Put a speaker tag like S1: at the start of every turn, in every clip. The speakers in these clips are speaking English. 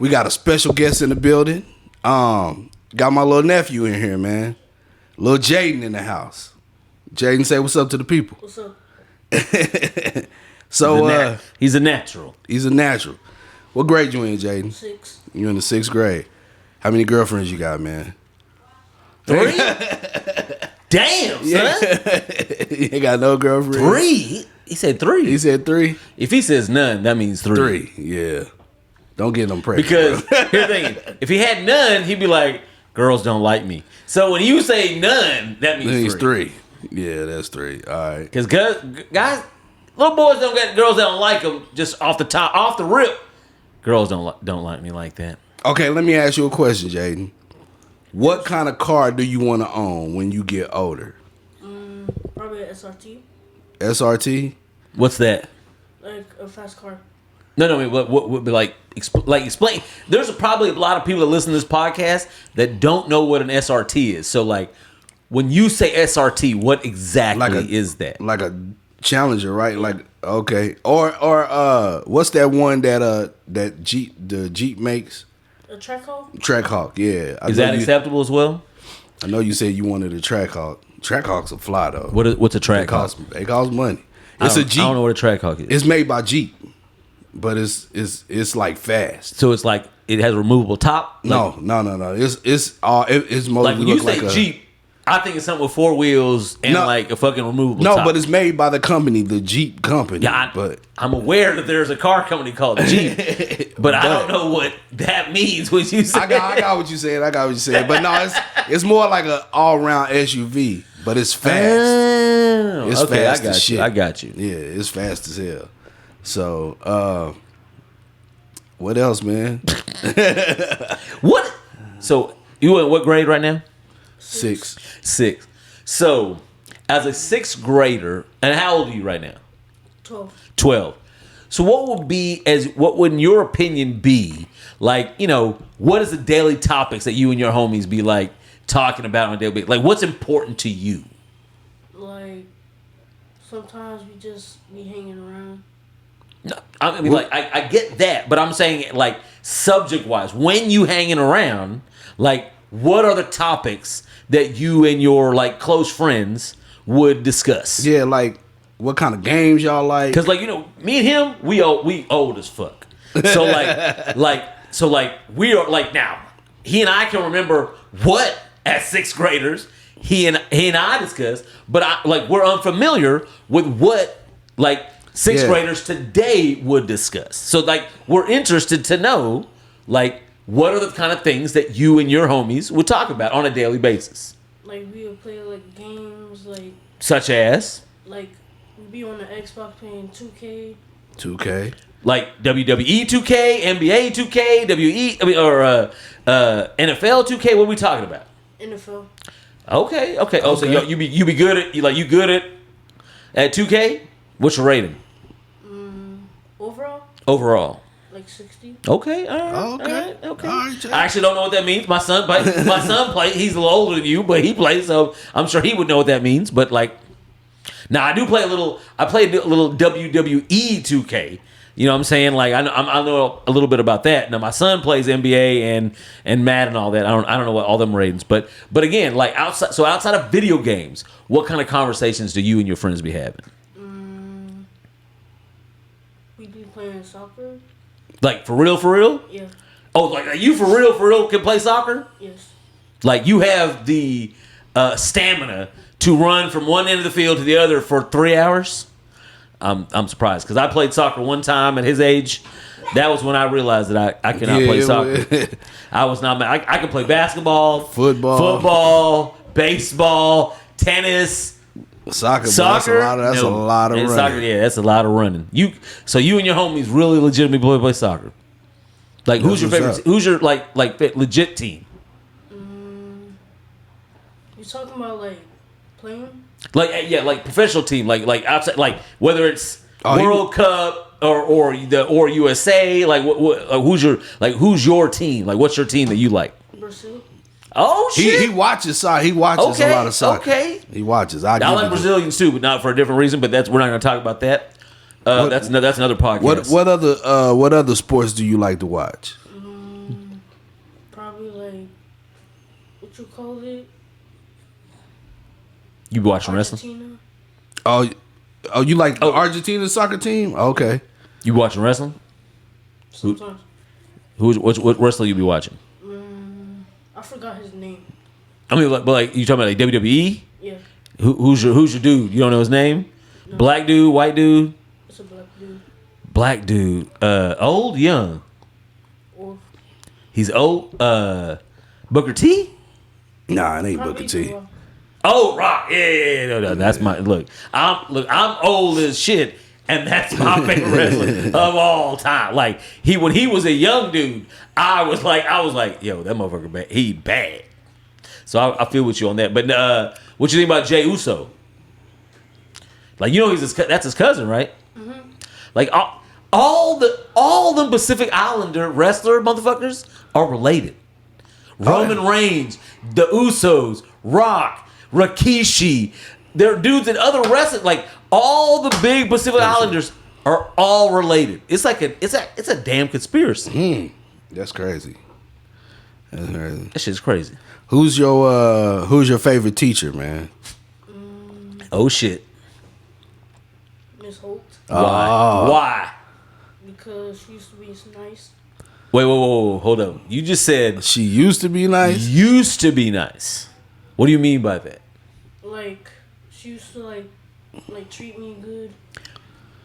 S1: We got a special guest in the building. Got my little nephew in here, man. Little Jayden in the house. Jayden, say what's up to the people.
S2: What's up?
S1: So
S3: he's a natural.
S1: He's a natural. What grade you in, Jayden?
S2: 6.
S1: You in the 6th grade. How many girlfriends you got, man?
S3: 3? Damn, son.
S1: You ain't got no girlfriend?
S3: 3? He said 3.
S1: He said 3?
S3: If he says none, that means 3.
S1: 3, yeah. Don't get them pregnant.
S3: Because here's the thing. If he had none, he'd be like, girls don't like me. So when you say none, that means 3.
S1: Yeah, that's 3. All right.
S3: Because guys, little boys don't get girls that don't like them just off the rip. Girls don't like me like that.
S1: Okay, let me ask you a question, Jayden. What kind of car do you want to own when you get older?
S2: Probably an SRT.
S1: SRT?
S3: What's that?
S2: Like a fast car.
S3: No, I mean, what would be like explain. There's probably a lot of people that listen to this podcast that don't know what an SRT is. So like, when you say SRT, what exactly is that? Like
S1: a Challenger, right? Like, okay. Or what's that one that the Jeep makes?
S2: A Trackhawk?
S1: Trackhawk, yeah.
S3: Is that acceptable as well?
S1: I know you said you wanted a Trackhawk. Trackhawks are fly though.
S3: What's a Trackhawk?
S1: They cost money. It's a Jeep.
S3: I don't know what a Trackhawk is.
S1: It's made by Jeep, but it's like fast.
S3: So it's like it has a removable top.
S1: No. It's mostly
S3: like when you say Jeep. I think it's something with 4 wheels and like a fucking removable top.
S1: No, but it's made by the company, the Jeep company.
S3: Yeah,
S1: but
S3: I'm aware that there's a car company called Jeep, but I don't know what that means when you say.
S1: I got what you said. But no, it's more like an all-round SUV, but it's fast. It's
S3: okay,
S1: fast as shit.
S3: I got you.
S1: Yeah, it's fast as hell. So, what else, man?
S3: What? So you in what grade right now?
S1: 6.
S3: So, as a 6th grader, and how old are you right now? 12. So what would in your opinion be like, what is the daily topics that you and your homies be like talking about on a daily basis? Like, what's important to you?
S2: Like, sometimes we just be hanging around.
S3: No, I mean, like, I get that, but I'm saying, like, subject-wise, when you hanging around, like, what are the topics that you and your like close friends would discuss?
S1: Yeah, like what kind of games y'all like?
S3: Because like me and him, we old as fuck. So like we are like now. He and I can remember what as 6th graders he and I discussed, but we're unfamiliar with what like 6th graders today would discuss. So like we're interested to know like. What are the kind of things that you and your homies would talk about on a daily basis?
S2: Like, we would play, like, games, like...
S3: Such as?
S2: Like, we'd be on the Xbox playing 2K.
S1: 2K?
S3: Like WWE 2K, NBA 2K, or NFL 2K? What are we talking about?
S2: NFL.
S3: Okay. Oh, so you be good at... You good at 2K? What's your rating? Overall.
S2: Like 60.
S3: Okay, all right. I actually don't know what that means. My son plays. He's a little older than you, but he plays, so I'm sure he would know what that means. But like, now I do play a little. I played a little WWE 2K. You know what I'm saying? Like I know a little bit about that. Now my son plays NBA and Madden and all that. I don't know what all them ratings, but again, like outside of video games, what kind of conversations do you and your friends be having?
S2: We be playing soccer.
S3: Like, for real?
S2: Yeah.
S3: Oh, like, are you for real can play soccer?
S2: Yes.
S3: Like, you have the stamina to run from one end of the field to the other for 3 hours? I'm surprised, because I played soccer one time at his age. That was when I realized that I cannot play soccer. I was not. I could play basketball, football, baseball, tennis.
S1: Soccer. That's a lot of running.
S3: Soccer, yeah, that's a lot of running. So you and your homies really legitimately play soccer. Like, who's your favorite? Who's your like legit team?
S2: You talking about like playing?
S3: Like like professional team, like outside, like whether it's World Cup or USA. Like who's your team? Like, what's your team that you like?
S2: Brazil.
S3: Oh shit!
S1: He watches soccer. He watches a lot of soccer.
S3: Okay.
S1: He watches. I
S3: like Brazilians too, but not for a different reason. But we're not going to talk about that. That's another podcast.
S1: What other sports do you like to watch?
S2: probably like what you call it.
S3: You be watching wrestling?
S2: Argentina.
S1: Oh, you like the Argentina soccer team? Okay.
S3: You watching wrestling?
S2: Sometimes.
S3: What wrestler you be watching?
S2: I forgot his name.
S3: I mean, but you talking about like WWE?
S2: Yeah.
S3: Who's your dude? You don't know his name? No. Black dude, white dude?
S2: It's a black dude.
S3: Black dude. Old, young?
S2: Or
S3: he's old. Booker T?
S1: Nah, it ain't Booker T.
S3: Oh, Rock. Yeah. No. That's my look. I'm old as shit, and that's my favorite wrestler of all time. Like when he was a young dude, I was like, yo, that motherfucker bad. He bad. So I feel with you on that. But what you think about Jey Uso? Like, you know, that's his cousin, right? Mm-hmm. Like all the Pacific Islander wrestler motherfuckers are related. Roman Reigns, the Usos, Rock, Rikishi, they're dudes in other wrestling. Like all the big Pacific Islanders are all related. It's like it's a damn conspiracy.
S1: That's crazy.
S3: That shit's crazy.
S1: Who's your favorite teacher, man?
S3: Oh shit.
S2: Miss Holt.
S3: Why?
S2: Because she used to be nice.
S3: Wait, hold up. You just said
S1: she used to be nice?
S3: Used to be nice. What do you mean by that?
S2: Like, she used to like treat me good.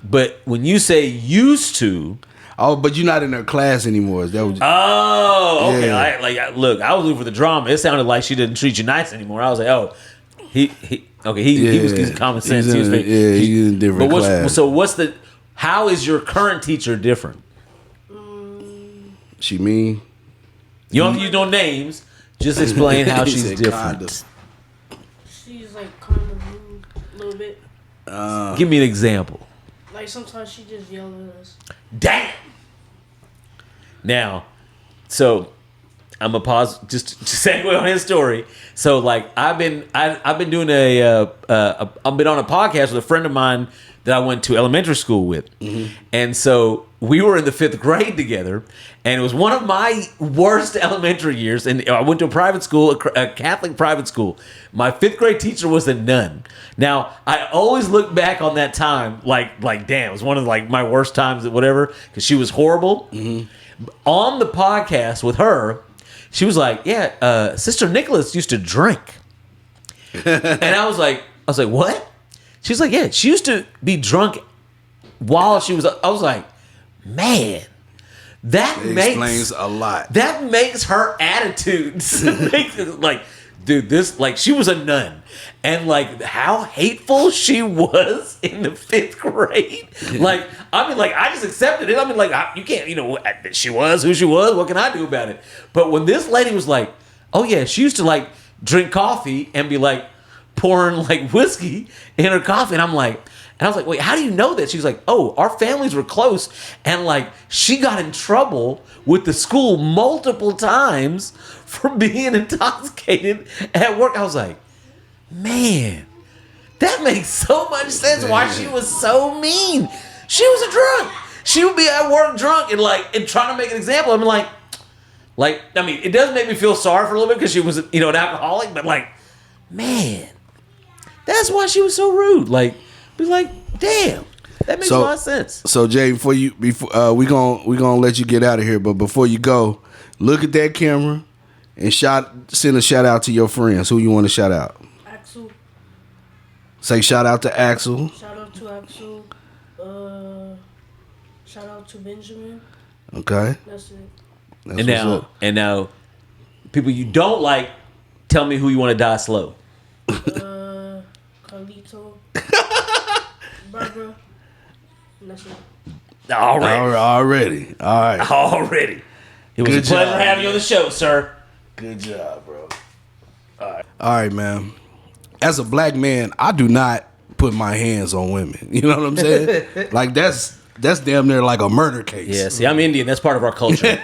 S3: But when you say used to,
S1: but you're not in her class anymore. Is that what
S3: okay.
S1: Yeah.
S3: Look, I was looking for the drama. It sounded like she didn't treat you nice anymore. I was like, oh, he was common sense. He's
S1: in a different class.
S3: So how is your current teacher different?
S1: She mean?
S3: You don't have to use no names. Just explain how she's different.
S2: Kinda. She's like kind of rude a little bit.
S3: Give me an example.
S2: Like sometimes she just yells at us.
S3: Damn. Now, so I'm gonna pause just to segue on his story. So like I've been doing I've been on a podcast with a friend of mine that I went to elementary school with, and so we were in the 5th grade together, and it was one of my worst elementary years. And I went to a private school, a Catholic private school. My 5th grade teacher was a nun. Now I always look back on that time like damn, it was one of like my worst times, whatever, because she was horrible. On the podcast with her, she was like, "Yeah, Sister Nicholas used to drink," and I was like, "What?" She's like, "Yeah, she used to be drunk while she was." I was like, "Man, that
S1: explains a lot.
S3: That makes her attitudes like, dude, this like she was a nun, and like how hateful she was in the 5th grade. Like, I mean, like I just accepted it. I mean, like you can't, she was who she was. What can I do about it? But when this lady was like, "Oh yeah, she used to like drink coffee and be like pouring like whiskey in her coffee," and I was like, "Wait, how do you know that?" She's like, "Oh, our families were close, and like she got in trouble with the school multiple times for being intoxicated at work." I was like, "Man, that makes so much sense why she was so mean. She was a drunk. She would be at work drunk and trying to make an example." I mean, like I mean, it does make me feel sorry for a little bit because she was an alcoholic, but like, man, that's why she was so rude. Like, be like, damn, that makes a lot of sense.
S1: So Jay, before we gonna let you get out of here, but before you go, look at that camera and send a shout out to your friends. Who you want to shout out?
S2: Axel.
S1: Say shout out to Axel.
S2: Shout out to Axel. Shout out to Benjamin.
S1: Okay.
S2: That's it.
S3: And now, people you don't like, tell me who you want to die slow.
S2: Carlito. Barbara. That's it.
S1: Already. All right.
S3: Already. It was a pleasure having you on the show, sir.
S1: Good job, bro. All right, man. As a black man, I do not put my hands on women. You know what I'm saying? Like that's damn near like a murder case.
S3: Yeah, see, I'm Indian. That's part of our culture.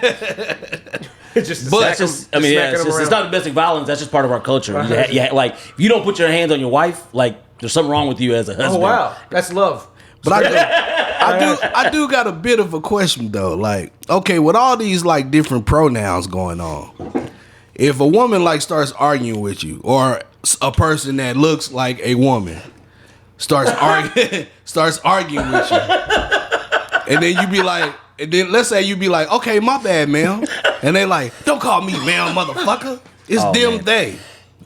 S3: It's not domestic violence. That's just part of our culture. Yeah, like if you don't put your hands on your wife, like there's something wrong with you as a husband.
S4: Oh wow, that's love.
S1: But I do got a bit of a question though. Like, okay, with all these like different pronouns going on, if a woman like starts arguing with you, or a person that looks like a woman starts arguing with you, and then you be like, and then let's say you be like, okay, my bad, ma'am, and they like, don't call me ma'am, motherfucker. It's them they.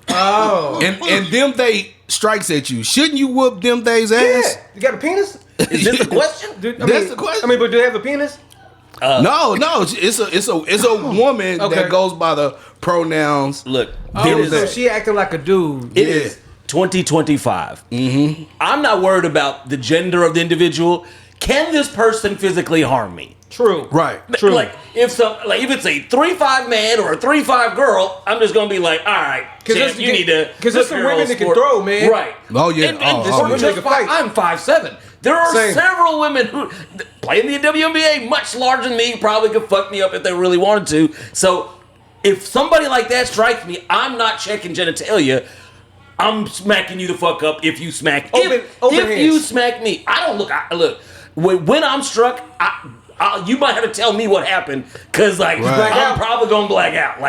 S4: Oh.
S1: And them they strikes at you. Shouldn't you whoop them they's ass?
S4: Yeah. You got a penis?
S3: Is this the question?
S1: That's the question.
S4: I mean, but do they have a penis?
S1: No, it's a woman that goes by the pronouns.
S3: Look,
S4: So she acting like a dude.
S3: It is 2025. Mm-hmm. I'm not worried about the gender of the individual. Can this person physically harm me?
S4: True.
S1: Right.
S4: True.
S3: Like if it's a 3'5" man or a 3'5" girl, I'm just gonna be like, all right, champ, you need to.
S4: Because there's some women that can throw, man.
S3: Right.
S1: Oh yeah.
S3: And I'm 5'7". There are several women who play in the WNBA, much larger than me, probably could fuck me up if they really wanted to. So if somebody like that strikes me, I'm not checking genitalia. I'm smacking you the fuck up if you smack. If you smack me, I don't look. When I'm struck, you might have to tell me what happened, because I'm probably gonna black out.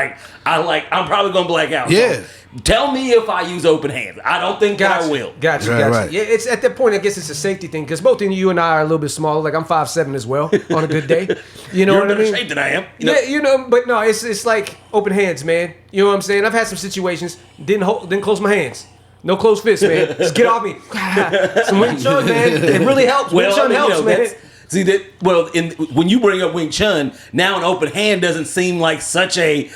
S3: I'm probably gonna black out.
S1: Yeah.
S3: So tell me if I use open hands. I don't think I will.
S4: Gotcha.
S1: Right.
S4: Yeah, it's at that point. I guess it's a safety thing, because both of you and I are a little bit smaller. Like I'm 5'7" as well on a good day. You know
S3: You're
S4: what I
S3: in better
S4: mean?
S3: shape than I am.
S4: But no, it's like open hands, man. You know what I'm saying? I've had some situations didn't close my hands. No closed fists, man. Just get off me. Some Wing Chun, man. It really helps. Wing Chun helps, man.
S3: See that? Well, when you bring up Wing Chun, now an open hand doesn't seem like such a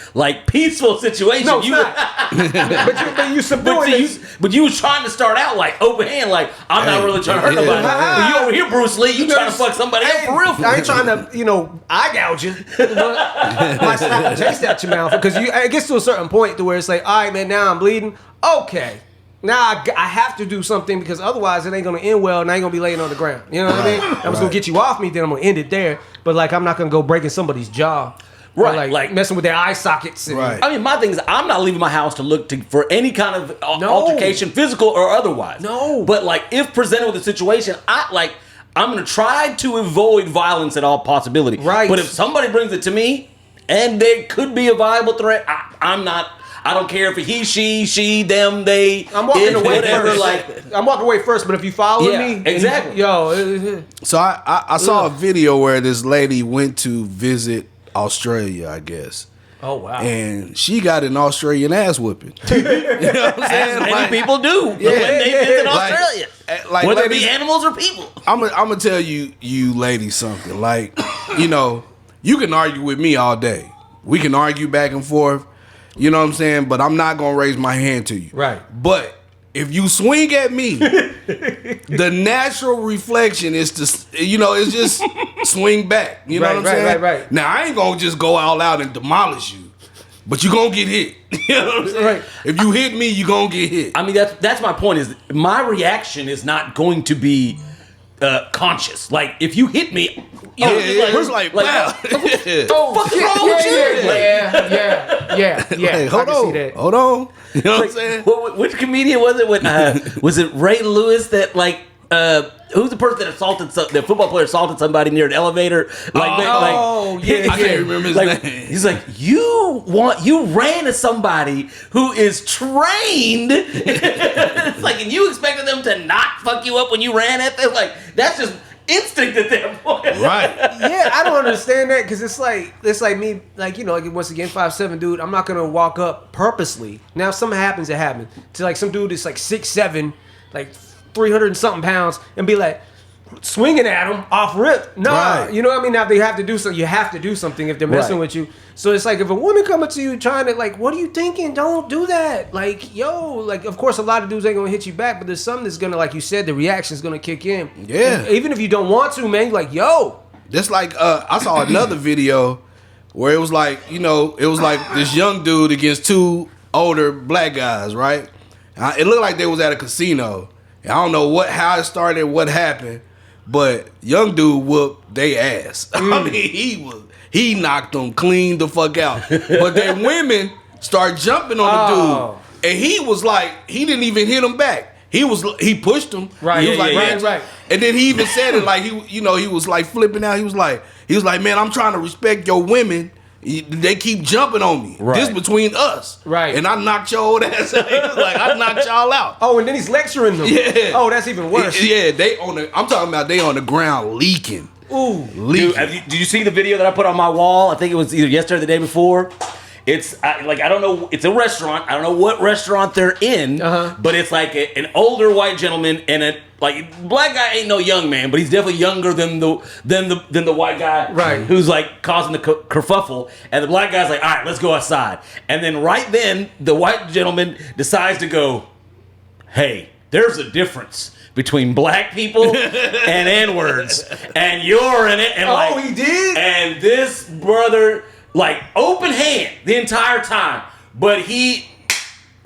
S3: peaceful situation.
S4: No, it's not. but you subduing it.
S3: But you was trying to start out like open hand, like I'm not really trying to hurt nobody. But you over here, Bruce Lee, you trying to fuck somebody else for real.
S4: I ain't trying to, eye gouge you. Might slap a taste out your mouth, because it gets to a certain point to where it's like, all right, man, now I'm bleeding. Okay. Now I have to do something, because otherwise it ain't gonna end well, and I ain't gonna be laying on the ground. You know what I mean? I was gonna get you off me, then I'm gonna end it there. But I'm not gonna go breaking somebody's jaw,
S3: right?
S4: Or like messing with their eye sockets. And,
S1: right.
S3: I mean, my thing is, I'm not leaving my house to look for any kind of altercation, physical or otherwise.
S4: No.
S3: But if presented with a situation, I'm gonna try to avoid violence at all possibility.
S4: Right.
S3: But if somebody brings it to me, and there could be a viable threat, I'm not. I don't care if it's he, she, them, they.
S4: I'm walking away
S3: whatever,
S4: first. I'm walking away first, but if you follow me,
S3: exactly.
S1: So I saw a video where this lady went to visit Australia, I guess.
S4: Oh wow!
S1: And she got an Australian ass whipping. You know what I'm saying?
S3: As many people do when they visit Australia, whether it be animals or people.
S1: I'm gonna tell you ladies something. You can argue with me all day. We can argue back and forth. You know what I'm saying? But I'm not going to raise my hand to you.
S4: Right.
S1: But if you swing at me, the natural reflection is to, it's just swing back. You know what I'm saying?
S4: Right.
S1: Now, I ain't going to just go all out and demolish you, but you're going to get hit. You know what I'm saying?
S4: Right.
S1: If you hit me, you're going to get hit.
S3: I mean, that's my point, is my reaction is not going to be conscious. Like, if you hit me,
S1: it's like wow.
S3: What's wrong with you?
S4: Yeah.
S1: Hold on. You know what I'm saying?
S3: Which comedian was it? Was it Ray Lewis that who's the person that the football player assaulted somebody near an elevator?
S1: I can't remember his name.
S3: He's like, you ran to somebody who is trained. It's like, and you expected them to not fuck you up when you ran at them? Like, that's just instinct at that point.
S1: Right.
S4: Yeah, I don't understand that, because it's like me, once again, 5'7" dude, I'm not gonna walk up purposely. Now if something happens, it happens. To some dude that's 6'7", 300 and something pounds, and be like swinging at him off rip. Nah,
S1: right.
S4: You know what I mean? Now they have to do something. You have to do something if they're messing with you. So it's like, if a woman coming to you trying to what are you thinking? Don't do that. Of course a lot of dudes ain't gonna hit you back, but there's some that's gonna, like you said, the reaction's gonna kick in.
S1: Yeah.
S4: And even if you don't want to, man, you're like, yo.
S1: Just I saw another video where it was this young dude against two older black guys, right? It looked like they was at a casino. I don't know how it started, what happened, but young dude whooped they ass. I mean, he knocked them clean the fuck out. But then women start jumping on the dude, and he was he didn't even hit him back. He pushed him.
S4: Right.
S1: He was right. And then he even said it he was flipping out. He was like, man, I'm trying to respect your women They keep jumping on me.
S3: Right.
S1: This between us.
S4: Right.
S1: And I knocked your old ass out. Like, I knocked y'all out.
S4: Oh, and then he's lecturing them.
S1: Yeah.
S4: Oh, that's even worse.
S1: Yeah, I'm talking about they on the ground leaking.
S4: Ooh.
S1: Leaking.
S3: Dude, did you see the video that I put on my wall? I think it was either yesterday or the day before. It's I don't know. It's a restaurant. I don't know what restaurant they're in, but it's like an older white gentleman and a black guy ain't no young man, but he's definitely younger than the white guy,
S4: right?
S3: Who's like causing the kerfuffle, and the black guy's like, all right, let's go outside, and then right then the white gentleman decides to go, hey, there's a difference between black people and N-words, and you're in it, and
S4: he did,
S3: and this brother. Like, open hand the entire time. But he...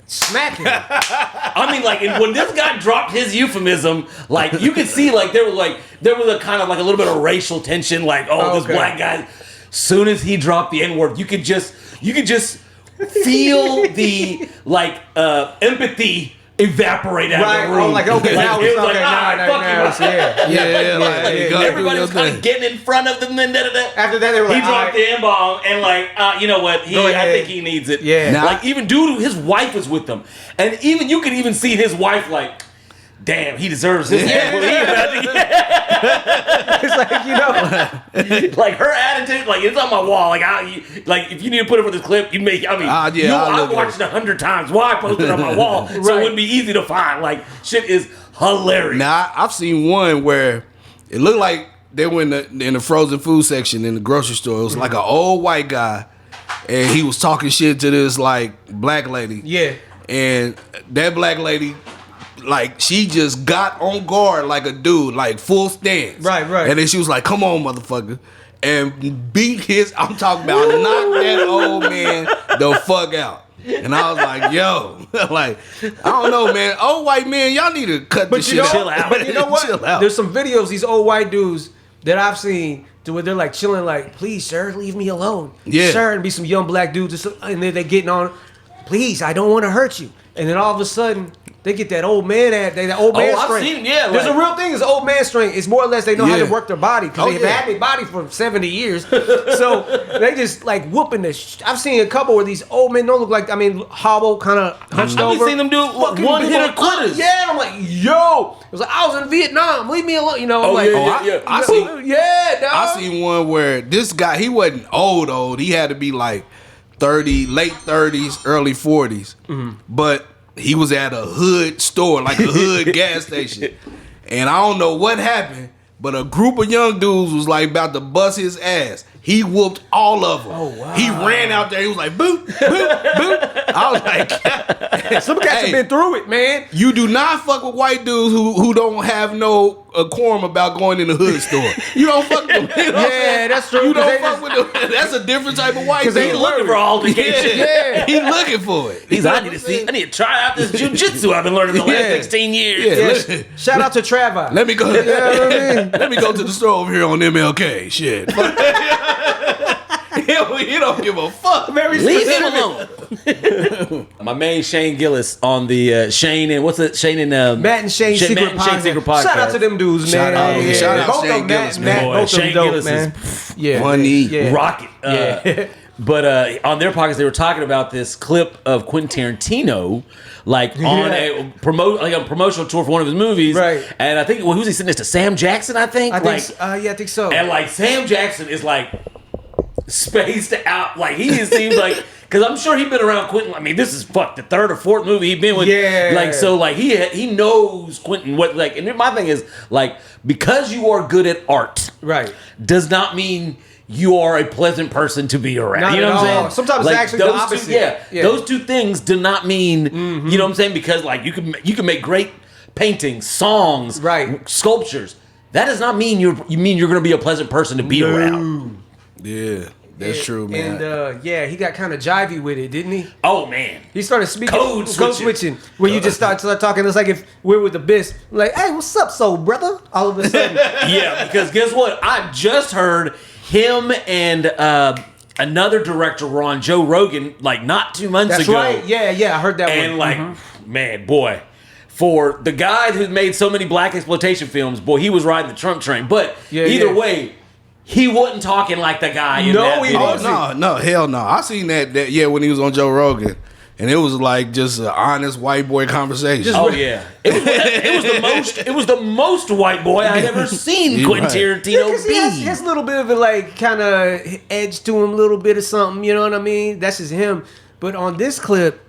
S4: smacking.
S3: I mean, like, and when this guy dropped his euphemism, like, you could see, like, there was a kind of, like, a little bit of racial tension. Like, this black guy... Soon as he dropped the N-word, you could just feel the, like, empathy evaporate out of the room.
S4: Oh, like, okay, now it's okay.
S3: Yeah. Everybody was kind of getting in front of them, and
S4: after that, they were like,
S3: he dropped the M-bomb, and like, you know what? I think he needs it.
S4: Yeah.
S1: Now,
S3: like even dude, his wife was with them, and even you could even see his wife like. Damn, he deserves this.
S4: It's like,
S3: like her attitude, like it's on my wall. Like if you need to put it for this clip, you make. I mean, I've watched it 100 times. Why I posted it on my wall so it wouldn't be easy to find. Like shit is hilarious.
S1: Now I've seen one where it looked like they were in the frozen food section in the grocery store. It was like an old white guy, and he was talking shit to this like black lady.
S4: Yeah,
S1: and that black lady. Like, she just got on guard like a dude, like full stance.
S4: Right.
S1: And then she was like, come on, motherfucker. And beat I'm talking about knock that old man the fuck out. And I was like, yo, like, I don't know, man. Old white men, y'all need to cut this shit out.
S3: Chill out.
S4: But you know what?
S1: Chill out.
S4: There's some videos, these old white dudes that I've seen to where they're like chilling, like, please, sir, leave me alone.
S1: Yeah.
S4: Sir, and be some young black dudes, and then they're getting on, please, I don't want to hurt you. And then all of a sudden, they get that old man strength.
S3: I've seen,
S4: There's a real thing. It's old man strength. It's more or less they know how to work their body because they've had their body for 70 years. So they just like whooping this. I've seen a couple where these old men don't look like. I mean, hobble, kind of hunched over.
S3: I've seen them do one hitter quitters.
S4: Yeah, and I'm like, yo, it was like I was in Vietnam. Leave me alone. You know, I'm like,
S1: I see.
S4: Yeah, dog.
S1: I seen one where this guy, he wasn't old. He had to be like 30, late 30s, early 40s. But he was at a hood store, like a hood gas station. And I don't know what happened, but a group of young dudes was like about to bust his ass. He whooped all of them.
S4: Oh, wow.
S1: He ran out there. He was like, boop, boop, boop. I was like,
S4: some cats have been through it, man.
S1: You do not fuck with white dudes who don't have no quorum about going in the hood store. You don't fuck with them. You know
S4: That's true.
S1: You don't fuck with them. That's a different type of white dude.
S3: He's looking for altercation.
S1: Yeah. He's looking for it.
S3: I need to try out this jujitsu I've been learning the last 16 years.
S1: Yeah.
S4: Shout out to Travi.
S1: Let me go. Let me go to the store over here on MLK. Shit. He don't give a fuck.
S3: Leave him alone. My man Shane Gillis on the Shane and
S4: Matt and Shane Secret Podcast. Shout out to them dudes, man.
S1: Shout out
S4: both
S1: Shane
S4: of them,
S1: Gillis,
S4: Matt,
S1: man.
S4: both
S3: Shane
S4: of them dope,
S3: Gillis
S4: man.
S3: is
S1: funny.
S3: rocket. But on their podcast, they were talking about this clip of Quentin Tarantino, like on a promotional tour for one of his movies,
S4: right?
S3: And I think who was he sitting next to? Sam Jackson, I think.
S4: I think so.
S3: And like Sam Jackson is like spaced out, like he seems like. Because I'm sure he's been around Quentin. I mean, this is the third or fourth movie he's been with.
S4: Yeah.
S3: Like, so, like, he knows Quentin. What, like, and my thing is, like, because you are good at art,
S4: right,
S3: does not mean you are a pleasant person to be around.
S4: Not
S3: you know what I'm saying?
S4: Sometimes
S3: like,
S4: it's actually the opposite.
S3: Those two things do not mean, you know what I'm saying? Because, like, you can make great paintings, songs,
S4: right,
S3: sculptures. That does not mean you're going to be a pleasant person to be around.
S1: Yeah. That's true, man.
S4: And he got kind of jivey with it, didn't he?
S3: Oh man,
S4: he started speaking
S3: code switching.
S4: Where you just start talking. It's like if we're with the biz, like, hey, what's up, soul brother? All of a sudden,
S3: yeah. Because guess what? I just heard him and another director were on Joe Rogan like not 2 months ago.
S4: That's right. Yeah, I heard that one.
S3: And like, man, boy. For the guy who made so many black exploitation films, boy, he was riding the Trump train. But either way, he wasn't talking like the guy in
S4: No,
S3: that
S4: he
S3: video.
S4: wasn't.
S1: No, hell no. I seen that when he was on Joe Rogan. And it was like just an honest white boy conversation.
S3: Oh yeah, it was the most white boy I'd ever seen Quentin Tarantino
S4: Because
S3: be.
S4: he has a little bit of a like kind of edge to him, a little bit of something. You know what I mean? That's just him. But on this clip,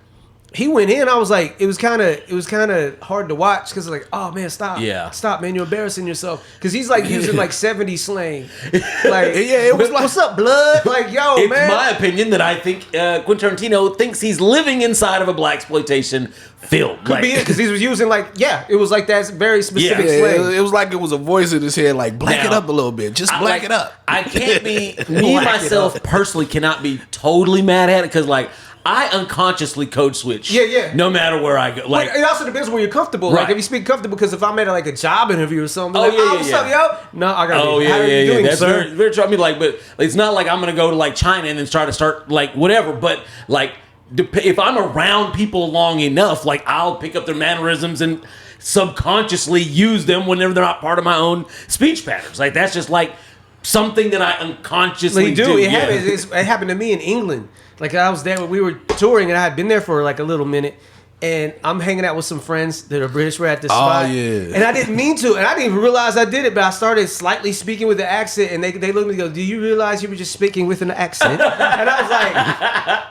S4: he went in. I was like, it was kind of hard to watch because like, oh man, stop, man, you're embarrassing yourself. Because he's like using like 70s slang, like
S1: it was like,
S4: what's up, blood? Like, yo,
S3: It's
S4: man.
S3: my opinion that I think Quentin Tarantino thinks he's living inside of a blaxploitation film.
S4: Could be it because he was using like, it was like that very specific
S1: yeah,
S4: slang.
S1: it was like it was a voice in his head, like black it up a little bit, just black it up.
S3: I can't be me myself personally cannot be totally mad at it because like. I unconsciously code switch.
S4: Yeah.
S3: No matter where I go. Like
S4: it also depends where you're comfortable.
S3: Right.
S4: Like if you speak comfortable, because if I'm at like a job interview or something,
S3: Oh,
S4: like,
S3: yeah,
S4: what's up, yo? No, I got.
S3: Oh
S4: how are you doing,
S3: That's
S4: sir?
S3: very, very true. I mean, like, but it's not like I'm gonna go to like China and then try to start like whatever. But like, if I'm around people long enough, like I'll pick up their mannerisms and subconsciously use them whenever they're not part of my own speech patterns. Like that's just like something that I unconsciously do.
S4: It happened to me in England. Like I was there when we were touring, and I had been there for like a little minute. And I'm hanging out with some friends that are British. We're at this spot.
S1: Yeah.
S4: And I didn't mean to. And I didn't even realize I did it. But I started slightly speaking with the accent. And they looked at me and go, do you realize you were just speaking with an accent? And I was like,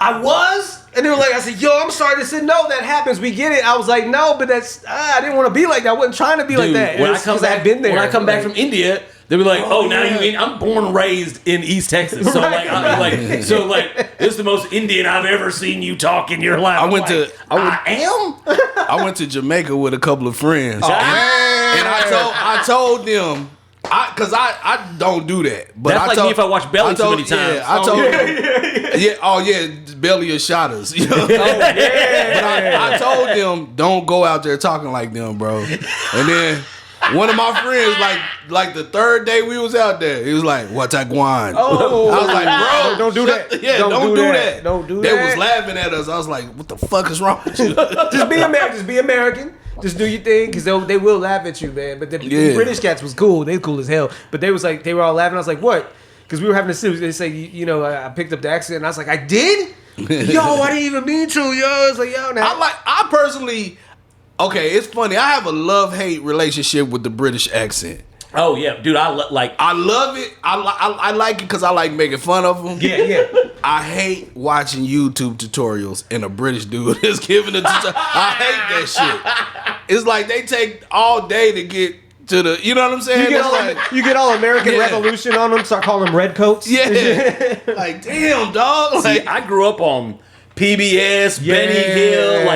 S4: I was? And they were like, I said, yo, I'm sorry. They said, no, that happens. We get it. I was like, no, but that's, I didn't want to be like that. I wasn't trying to be like that.
S3: When I come back,
S4: I've been there.
S3: When I come back from India, they'll be like, now
S4: yeah.
S3: you mean I'm born and raised in East Texas. So like this is the most Indian I've ever seen you talk in your life.
S1: I went to Jamaica with a couple of friends. And I told them because I don't do that. But
S3: that's like me if I watch Belly too many times.
S1: Yeah, I told them, Belly or shot us. You know? But I told them, don't go out there talking like them, bro. And then one of my friends, like the third day we was out there, he was like, "What's that guan?"
S4: Oh,
S1: I was like, "Bro,
S4: don't do that.
S1: Yeah, don't do that.
S4: Don't do
S1: They
S4: that."
S1: was laughing at us. I was like, "What the fuck is wrong with you?"
S4: Just be American. Just be American. Just do your thing, because they will laugh at you, man. But the British cats was cool. They cool as hell. But they were all laughing. I was like, what? Because we were having a sit. They say, I picked up the accent, and I was like, I did? Yo, I didn't even mean to. Yo, I was like, yo, now.
S1: I personally, okay, it's funny. I have a love-hate relationship with the British accent.
S3: Oh yeah, dude, I
S1: love it. I like it because I like making fun of them.
S4: Yeah.
S1: I hate watching YouTube tutorials and a British dude is giving a tutorial. I hate that shit. It's like they take all day to get to the. You know what I'm saying?
S4: You get all American Revolution on them. Start calling them redcoats.
S1: Yeah. Like damn, dog.
S3: See, I grew up on PBS, Benny Hill.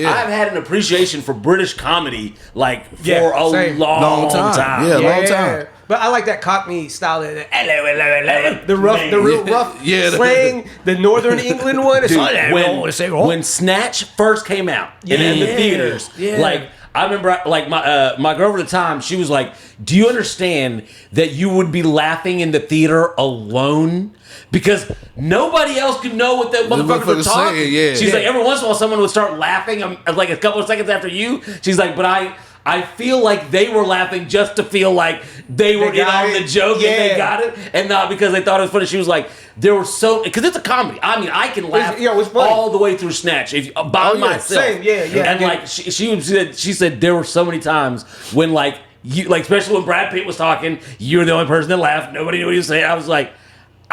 S3: I've had an appreciation for British comedy for a long time.
S1: Yeah, long time.
S4: But I like that Cockney style. Hello. The real rough slang. The Northern England one.
S3: When Snatch first came out in the theaters, I remember, my girlfriend at the time, she was like, do you understand that you would be laughing in the theater alone? Because nobody else could know what that motherfucker was talking. She's like, every once in a while, someone would start laughing, like a couple of seconds after you. She's like, but I feel like they were laughing just to feel like they were in on the joke and they got it, and not because they thought it was funny. She was like, there were because it's a comedy. I mean, I can laugh all the way through Snatch by myself. Same, and like she said there were so many times when especially when Brad Pitt was talking, you were the only person that laughed. Nobody knew what he was saying. I was like,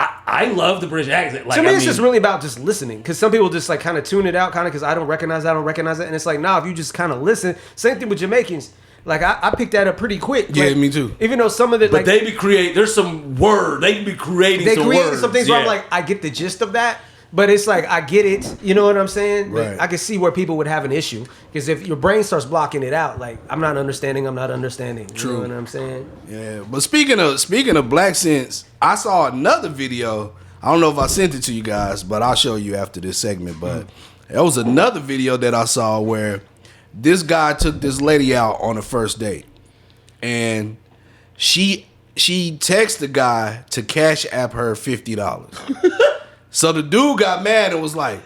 S3: I love the British accent.
S4: To me, it's just really about just listening. Because some people just kind of tune it out, because I don't recognize it. And it's like, nah, if you just kind of listen. Same thing with Jamaicans. Like I picked that up pretty quick.
S1: Yeah, me too.
S4: Even though some of it,
S3: but they be there's some word. They can be creating.
S4: They
S3: some
S4: create
S3: words.
S4: some things where I'm like, I get the gist of that. But it's like, I get it. You know what I'm saying?
S1: Right.
S4: I can see where people would have an issue. Because if your brain starts blocking it out, like, I'm not understanding. True. You know what I'm saying?
S1: Yeah. But speaking of black sense, I saw another video. I don't know if I sent it to you guys, but I'll show you after this segment. But there was another video that I saw where this guy took this lady out on a first date. And she texted the guy to Cash App her $50. So the dude got mad and was like,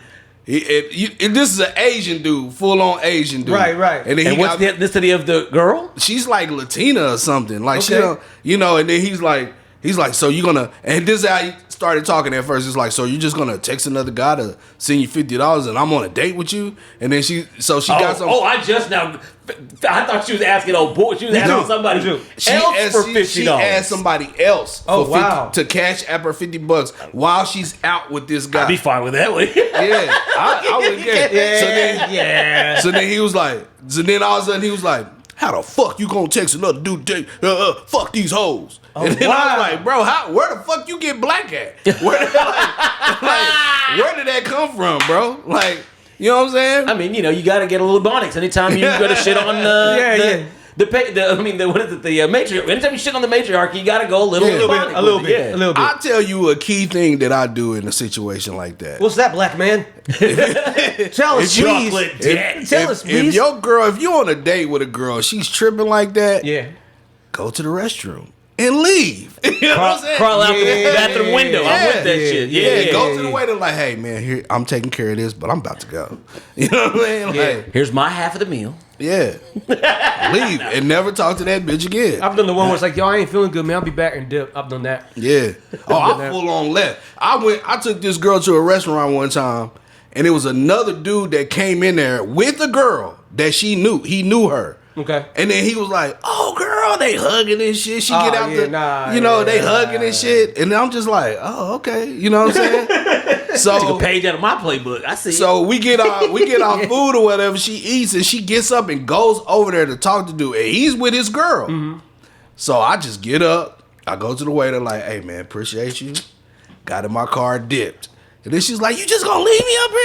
S1: this is an Asian dude, full on Asian dude.
S4: Right.
S3: And what's the ethnicity of the girl?
S1: She's like Latina or something. Like,
S4: okay.
S1: and then he's like, He's like, so you gonna, and this is how he started talking at first. It's like, so you just gonna text another guy to send you $50 and I'm on a date with you? And then she got some.
S3: Oh, I thought she was asking boy. She was asking somebody else for $50.
S1: She asked somebody else to cash app her $50 while she's out with this guy.
S3: I'd be fine with that.
S1: Yeah, I would get it. So then he was like, all of a sudden he was like, how the fuck you gonna text another dude? Fuck these hoes. And then I was like, bro, where the fuck you get black at? Where did that come from, bro? Like, you know what I'm saying?
S3: I mean, you got to get a little Ebonics anytime you go to shit on the matriarch. Anytime you shit on the matriarchy, you got to go a little bit.
S1: I'll tell you a key thing that I do in a situation like that.
S4: What's that, black man? Tell us, please. Tell us, please.
S1: If you're on a date with a girl, she's tripping like that.
S4: Yeah.
S1: Go to the restroom and leave. You know what I'm saying?
S3: Crawl out the bathroom window. I'm with that shit. Yeah.
S1: Go to the waiter like, hey man, here I'm taking care of this, but I'm about to go. You know what I'm saying? Like,
S3: here's my half of the meal.
S1: Yeah. Leave and never talk to that bitch again.
S4: I've done the one where it's like, yo, I ain't feeling good, man. I'll be back and dip. I've done that.
S1: Yeah. I full on left. I took this girl to a restaurant one time, and it was another dude that came in there with a girl that she knew. He knew her.
S4: Okay.
S1: And then he was like, oh, girl, they hugging and shit. She get out they hugging and shit. And I'm just like, oh, okay. You know what I'm saying? So
S3: took a page out of my playbook. I see.
S1: So we get our food or whatever. She eats and she gets up and goes over there to talk to dude. And he's with his girl. Mm-hmm. So I just get up. I go to the waiter like, hey, man, appreciate you. Got in my car, dipped. And then she's like, you just gonna leave me up here?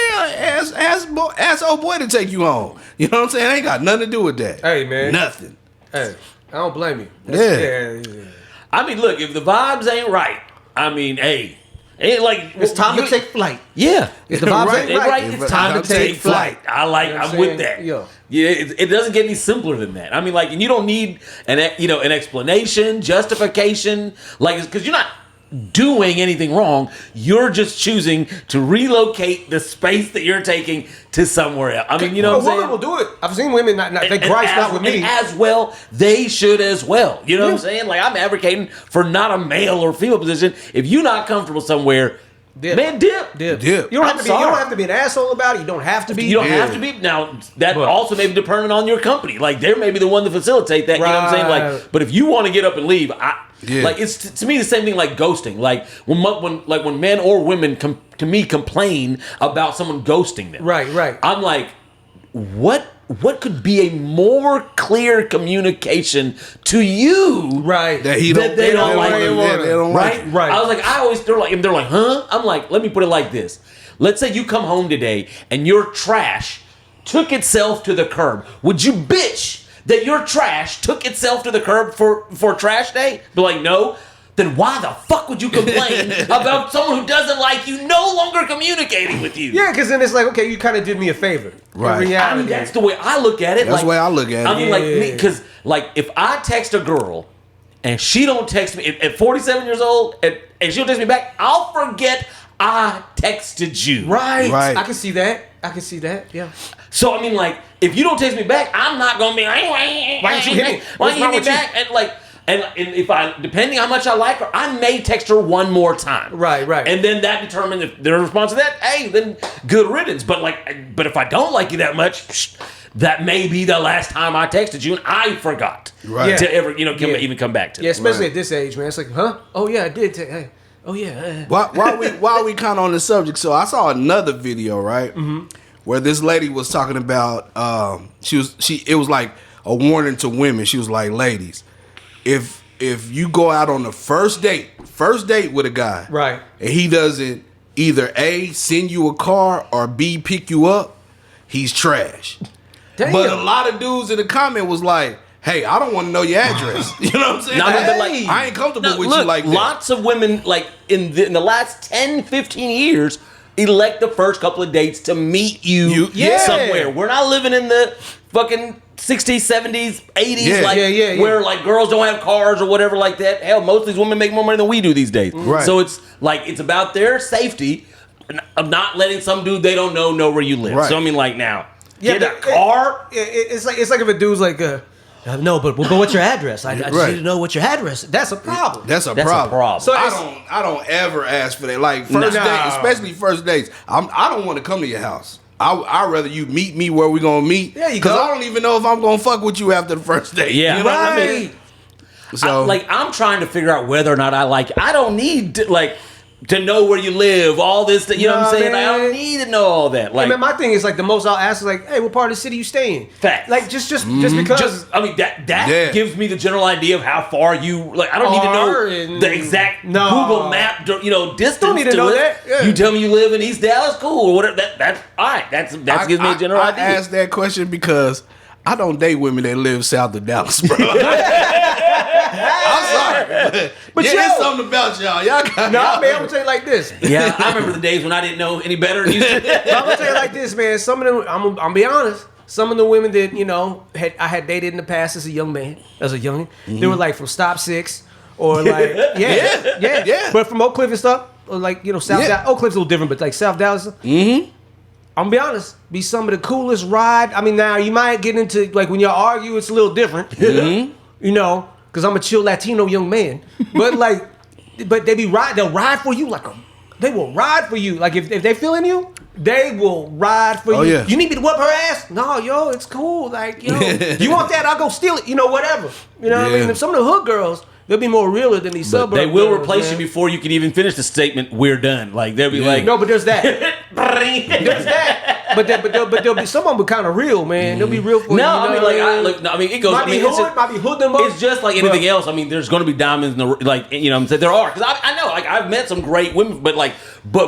S1: Ask old boy to take you home. You know what I'm saying? Ain't got nothing to do with that.
S4: Hey, man.
S1: Nothing.
S4: Hey, I don't blame you.
S1: Yeah.
S3: I mean, look, if the vibes ain't right, I mean, hey, ain't like
S4: it's time to take flight.
S3: Yeah.
S4: If the vibes ain't right,
S3: it's time to take flight. I'm with that. Yeah, it doesn't get any simpler than that. I mean, like, and you don't need an explanation, justification, like, because you're not doing anything wrong. You're just choosing to relocate the space that you're taking to somewhere else. I mean, you know what I'm saying?
S4: Women will do it. I've seen women they gripe not with me.
S3: As well, they should as well. You know what I'm saying? Like, I'm advocating for not a male or female position. If you're not comfortable somewhere, man, dip.
S4: You don't have to be an asshole about it. You don't have to be.
S3: You don't have to be. Now, that also may be dependent on your company. Like, they may be the one to facilitate that. Right. You know what I'm saying? Like, but if you want to get up and leave, like, it's to me the same thing like ghosting. Like when men or women to me complain about someone ghosting them.
S4: Right.
S3: I'm like, what could be a more clear communication to you?
S4: Right.
S3: That they don't like it. Right. I was like, they're like, huh? I'm like, let me put it like this. Let's say you come home today and your trash took itself to the curb. Would you bitch that your trash took itself to the curb for trash day? Be like, no. Then why the fuck would you complain about someone who doesn't like you no longer communicating with you?
S4: Yeah, because then it's like, okay, you kind of did me a favor.
S1: Right.
S3: I mean, that's the way I look at it.
S1: That's the way I look at it.
S3: I mean, me, because like if I text a girl and she don't text me at 47 years old and she don't text me back, I'll forget I texted you.
S4: Right. I can see that. Yeah.
S3: So I mean, like, if you don't text me back, I'm not gonna be like, why didn't you hit me? Why didn't you hit me back? And like. And if depending how much I like her, I may text her one more time.
S4: Right.
S3: And then that determines if their response to that, hey, then good riddance. But if I don't like you that much, that may be the last time I texted you, and I forgot to ever, even come back to.
S4: Yeah, especially at this age, man. It's like, huh? Oh yeah, I did. Hey. Oh yeah.
S1: While we kind of on the subject, so I saw another video, right, where this lady was talking about, it was like a warning to women. She was like, ladies, if you go out on the first date with a guy,
S4: right,
S1: and he doesn't either A, send you a car, or B, pick you up, he's trash. Damn. But a lot of dudes in the comment was like, hey, I don't want to know your address. You know what I'm saying? I ain't comfortable with you like that.
S3: Lots of women, like in the last 10, 15 years, elect the first couple of dates to meet you somewhere. We're not living in the fucking 60s, 70s, 80s, where like girls don't have cars or whatever like that. Hell, most of these women make more money than we do these days.
S1: Right.
S3: So it's like, it's about their safety of not letting some dude they don't know where you live.
S1: Right.
S3: So I mean, like, now, get a car.
S4: It's like if a dude's like, No, but what's your address? I just need to know what your address is. That's a problem.
S1: That's a problem.
S4: So
S1: I don't ever ask for that. Like first date, especially first dates. I don't want to come to your house. I'd rather you meet me where we're gonna meet.
S4: Yeah, you
S1: because I don't even know if I'm gonna fuck with you after the first date.
S3: Yeah,
S1: you know what I mean? So
S3: I'm trying to figure out whether or not I like you. I don't need to know where you live, all this. You know what I'm saying? Like, I don't need to know all that. Like,
S4: hey, man, my thing is like the most I'll ask is like, hey, what part of the city you stay in?
S3: Fact.
S4: Like just because.
S3: I mean that gives me the general idea of how far you like. I don't need to know the exact Google map. Distance.
S4: Don't need to know that. Yeah.
S3: You tell me you live in East Dallas, cool or whatever. That's all right. That gives me a general idea.
S1: I asked that question because I don't date women that live south of Dallas, bro. I'm sorry, but it's something about y'all. Y'all got
S4: man, I'm gonna tell you like this.
S3: Yeah, I remember the days when I didn't know any better than you.
S4: I'm gonna tell you like this, man. Some of them, I'm gonna be honest. Some of the women that I had dated in the past as a young man, they were like from Stop 6 or like yeah. But from Oak Cliff and stuff, or like South Dallas. Oak Cliff's a little different, but like South Dallas.
S1: Mm-hmm.
S4: I'm gonna be honest, be some of the coolest ride. I mean, now you might get into like when y'all argue, it's a little different. Mm-hmm. Because I'm a chill Latino young man. But they'll ride for you they will ride for you. Like if they feeling you, they will ride for you.
S1: Yeah.
S4: You need me to whip her ass? No, yo, it's cool. Like, you want that? I'll go steal it. Whatever. You know what I mean? If some of the hood girls, they'll be more realer than these suburb
S3: They will
S4: girls,
S3: replace you before you can even finish the statement, we're done. Like, they'll be like...
S4: No, but there's that. There's that. But there'll be some of them kind of real, man. They'll be real for you.
S3: No, I mean, it goes...
S4: Might be hood them up.
S3: It's just like anything else. I mean, there's going to be diamonds in the... Like, you know what I'm saying? There are. Because I know, like, I've met some great women, but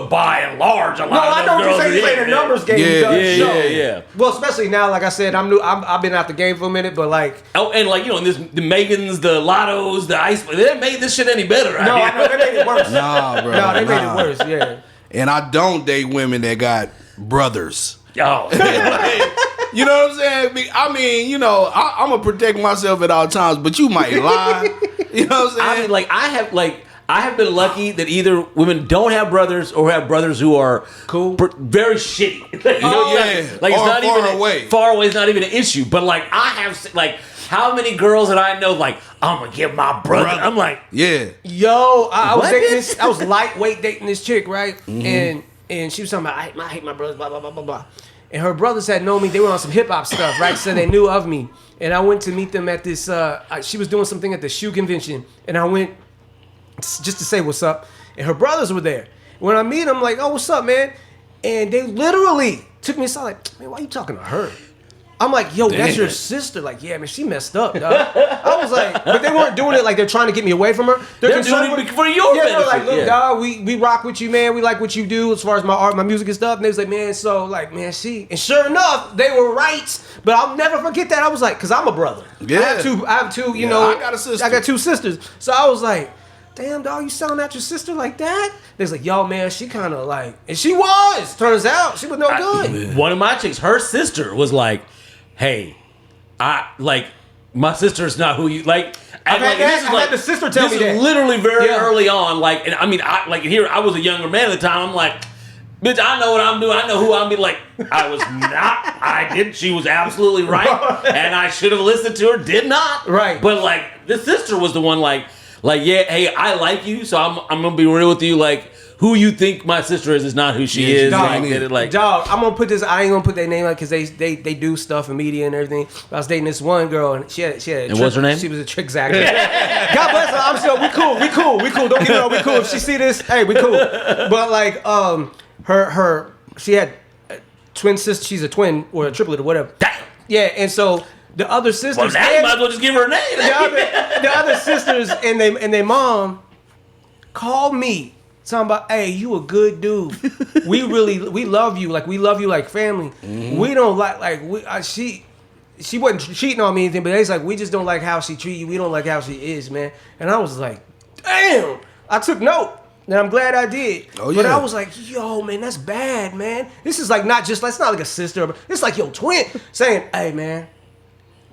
S3: by and large, a lot of those girls...
S4: No, I know what you're saying. The numbers game.
S3: Yeah.
S4: Well, especially now, like I said, I've been out the game for a minute, but like...
S3: Oh, and like, the Megans, the Lottos, the Ice... They didn't make this shit any better.
S4: No, I know. They made it worse.
S1: Nah, bro.
S4: No, they made it worse, yeah.
S1: And I don't date women that got brothers.
S3: Oh.
S1: You know what I'm saying? I mean, I'm going to protect myself at all times, but you might lie. You know what I'm saying?
S3: I mean, I have been lucky that either women don't have brothers or have brothers who are
S4: cool,
S3: very shitty.
S1: Like it's not far away.
S3: Far away is not even an issue. But like I have how many girls that I know I'm gonna give my brother. I'm like,
S1: yeah.
S4: Yo, I was dating this. I was lightweight dating this chick, right? Mm-hmm. And she was talking about I hate my brothers, blah blah blah blah blah. And her brothers had known me. They were on some hip hop stuff, right? So they knew of me. And I went to meet them at this. She was doing something at the shoe convention, and I went just to say what's up. And her brothers were there. When I meet them, I'm like, oh, what's up, man? And they literally took me aside, like, man, why are you talking to her? I'm like, yo, that's your sister. Like, yeah, man, she messed up, dog. I was like, but they weren't doing it like they're trying to get me away from her.
S3: They're doing it for your benefit.
S4: They're like, look, dog, we rock with you, man. We like what you do as far as my art, my music and stuff. And they was like, man, and sure enough, they were right. But I'll never forget that. I was like, because I'm a brother.
S1: Yeah.
S4: I have two, I got a sister. I got two sisters. So I was like, damn, dog, you selling out your sister like that? They was like, yo, man, she kind of like, and she was. Turns out, she was no good.
S3: One of my chicks, her sister was like, hey, my sister's not who you like.
S4: I've had the sister tell me that.
S3: This is literally very early on. Like, and I mean, I was a younger man at the time. I'm like, bitch, I know what I'm doing. I know who I'm. Like, I was not. I didn't. She was absolutely right, and I should have listened to her. Did not.
S4: Right.
S3: But like, the sister was the one. Like, yeah, hey, I like you, so I'm gonna be real with you. Like, who you think my sister is not who she is.
S4: Dog, I'm gonna put this. I ain't gonna put their name out because they do stuff in media and everything. I was dating this one girl and she had. And
S3: what's her name?
S4: She was a trick actor. God bless her. I'm sure we cool. Don't get me wrong, we cool. If she see this, hey, we cool. But like, she had twin sister. She's a twin or a triplet or whatever.
S3: Damn.
S4: Yeah, and so the other sisters.
S3: Well, now you might as well just give her a name.
S4: The other sisters and their mom called me. Talking about, hey, you a good dude. We love you. Like, we love you like family. Mm-hmm. We don't she wasn't cheating on me or anything, but it's like, we just don't like how she treat you. We don't like how she is, man. And I was like, damn. I took note. And I'm glad I did. Oh, yeah. But I was like, yo, man, that's bad, man. This is like that's not like a sister. It's like your twin saying, hey, man,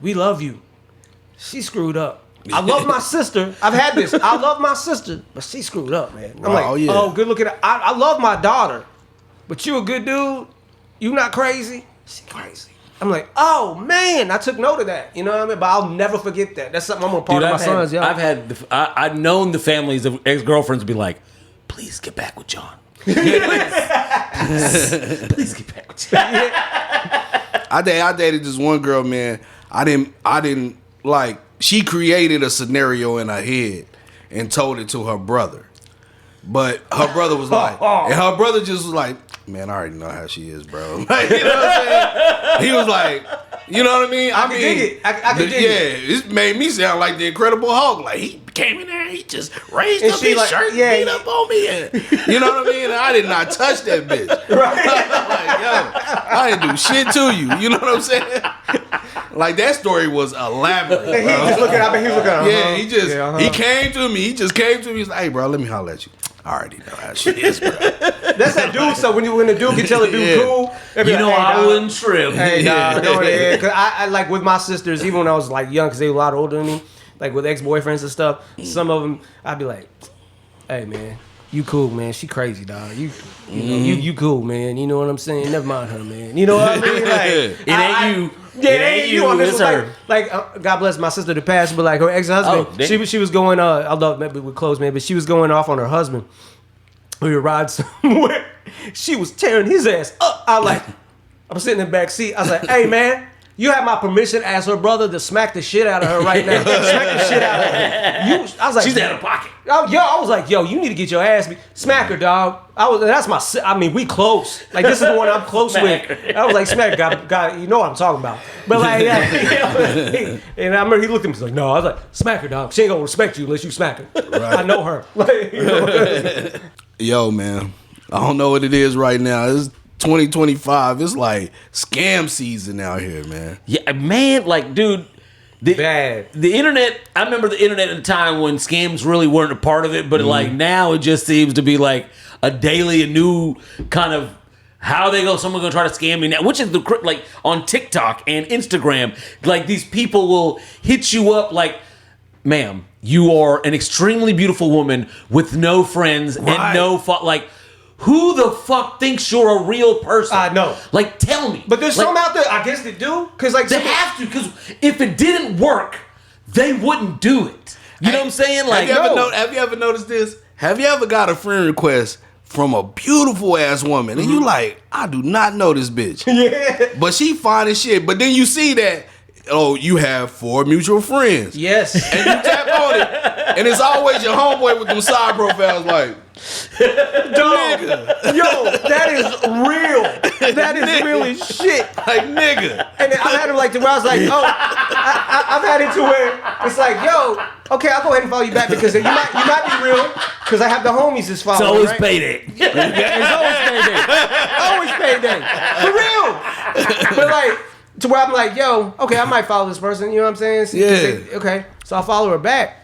S4: we love you. She screwed up. I love my sister. I've had this. I love my sister, but she screwed up, man. I'm oh, good looking. I love my daughter, but you a good dude. You not crazy. She crazy. I'm like, oh man, I took note of that. You know what I mean? But I'll never forget that. That's something I'm gonna part of my sons. Yo.
S3: I've known the families of ex-girlfriends be like, please get back with John. please get back with John.
S1: I dated this one girl, man. I didn't like. She created a scenario in her head and told it to her brother, but her brother was like, and her brother just was like, man, I already know how she is, bro. Like, you know what I'm saying? He was like, you know what I mean?
S4: I can dig it. I can dig it.
S1: Yeah, it made me sound like the Incredible Hulk. Like, he came in there, he just raised up his shirt and beat up on me. And, you know what I mean? And I did not touch that bitch. Right. Like, yo, I didn't do shit to you. You know what I'm saying? Like, that story was elaborate.
S4: He was looking at me.
S1: Yeah, he came to me. He just came to me. He's like, hey, bro, let me holler at you. I already know how she is, bro.
S4: That's that dude. So when the dude can tell a dude cool,
S3: you know, I wouldn't trip.
S4: Hey, dog, because I like with my sisters, even when I was like young, because they were a lot older than me, like with ex-boyfriends and stuff. Some of them, I'd be like, hey man, you cool, man. She crazy, dog. You cool, man. You know what I'm saying? Never mind her, man. You know what I mean? Like,
S3: it ain't you.
S4: Yeah, it ain't you. It's her. Like God bless my sister, the past, but like her ex-husband, she was going. Although maybe we're close, man, but she was going off on her husband. We would ride somewhere. She was tearing his ass up. I'm sitting in the back seat. I was like, hey man, you have my permission as her brother to smack the shit out of her right now. Smack the shit out of her. I was like,
S3: she's out of pocket.
S4: I was like, yo, you need to get your ass beat. Smack her, dog. We close. Like, this is the one I'm close with. I was like, smack, God, you know what I'm talking about. But like, and I remember he looked at me, he's like, no. I was like, smack her, dog. She ain't gonna respect you unless you smack her. Right. I know her. Like, you know.
S1: Yo, man, I don't know what it is right now. It's 2025. It's like scam season out here, man.
S3: Yeah, man, like, dude.
S4: Bad.
S3: The internet, I remember the internet at a time when scams really weren't a part of it, but like now it just seems to be like a daily, a new kind of how someone's gonna try to scam me now, which is like on TikTok and Instagram, like these people will hit you up like, ma'am, you are an extremely beautiful woman with no friends and no like, who the fuck thinks you're a real person?
S4: I know.
S3: Like, tell me.
S4: But there's some out there, I guess they do. Because like
S3: they have to, because if it didn't work, they wouldn't do it. You know what I'm saying? Like,
S1: have you ever noticed this? Have you ever got a friend request from a beautiful ass woman and you like, I do not know this bitch.
S4: Yeah.
S1: But she fine as shit. But then you see that, you have 4 mutual friends.
S4: Yes.
S1: And you tap on it. And it's always your homeboy with them side profiles like,
S4: dog, yo, that is real. That is really shit.
S1: Like, nigga.
S4: And then I've had it like to where I was like, I've had it to where it's like, yo, okay, I'll go ahead and follow you back because you might be real because I have the homies that's following.
S3: It's always
S4: right?
S3: payday.
S4: It's always payday. For real. But like, to where I'm like, yo, okay, I might follow this person. You know what I'm saying? Okay, so I'll follow her back.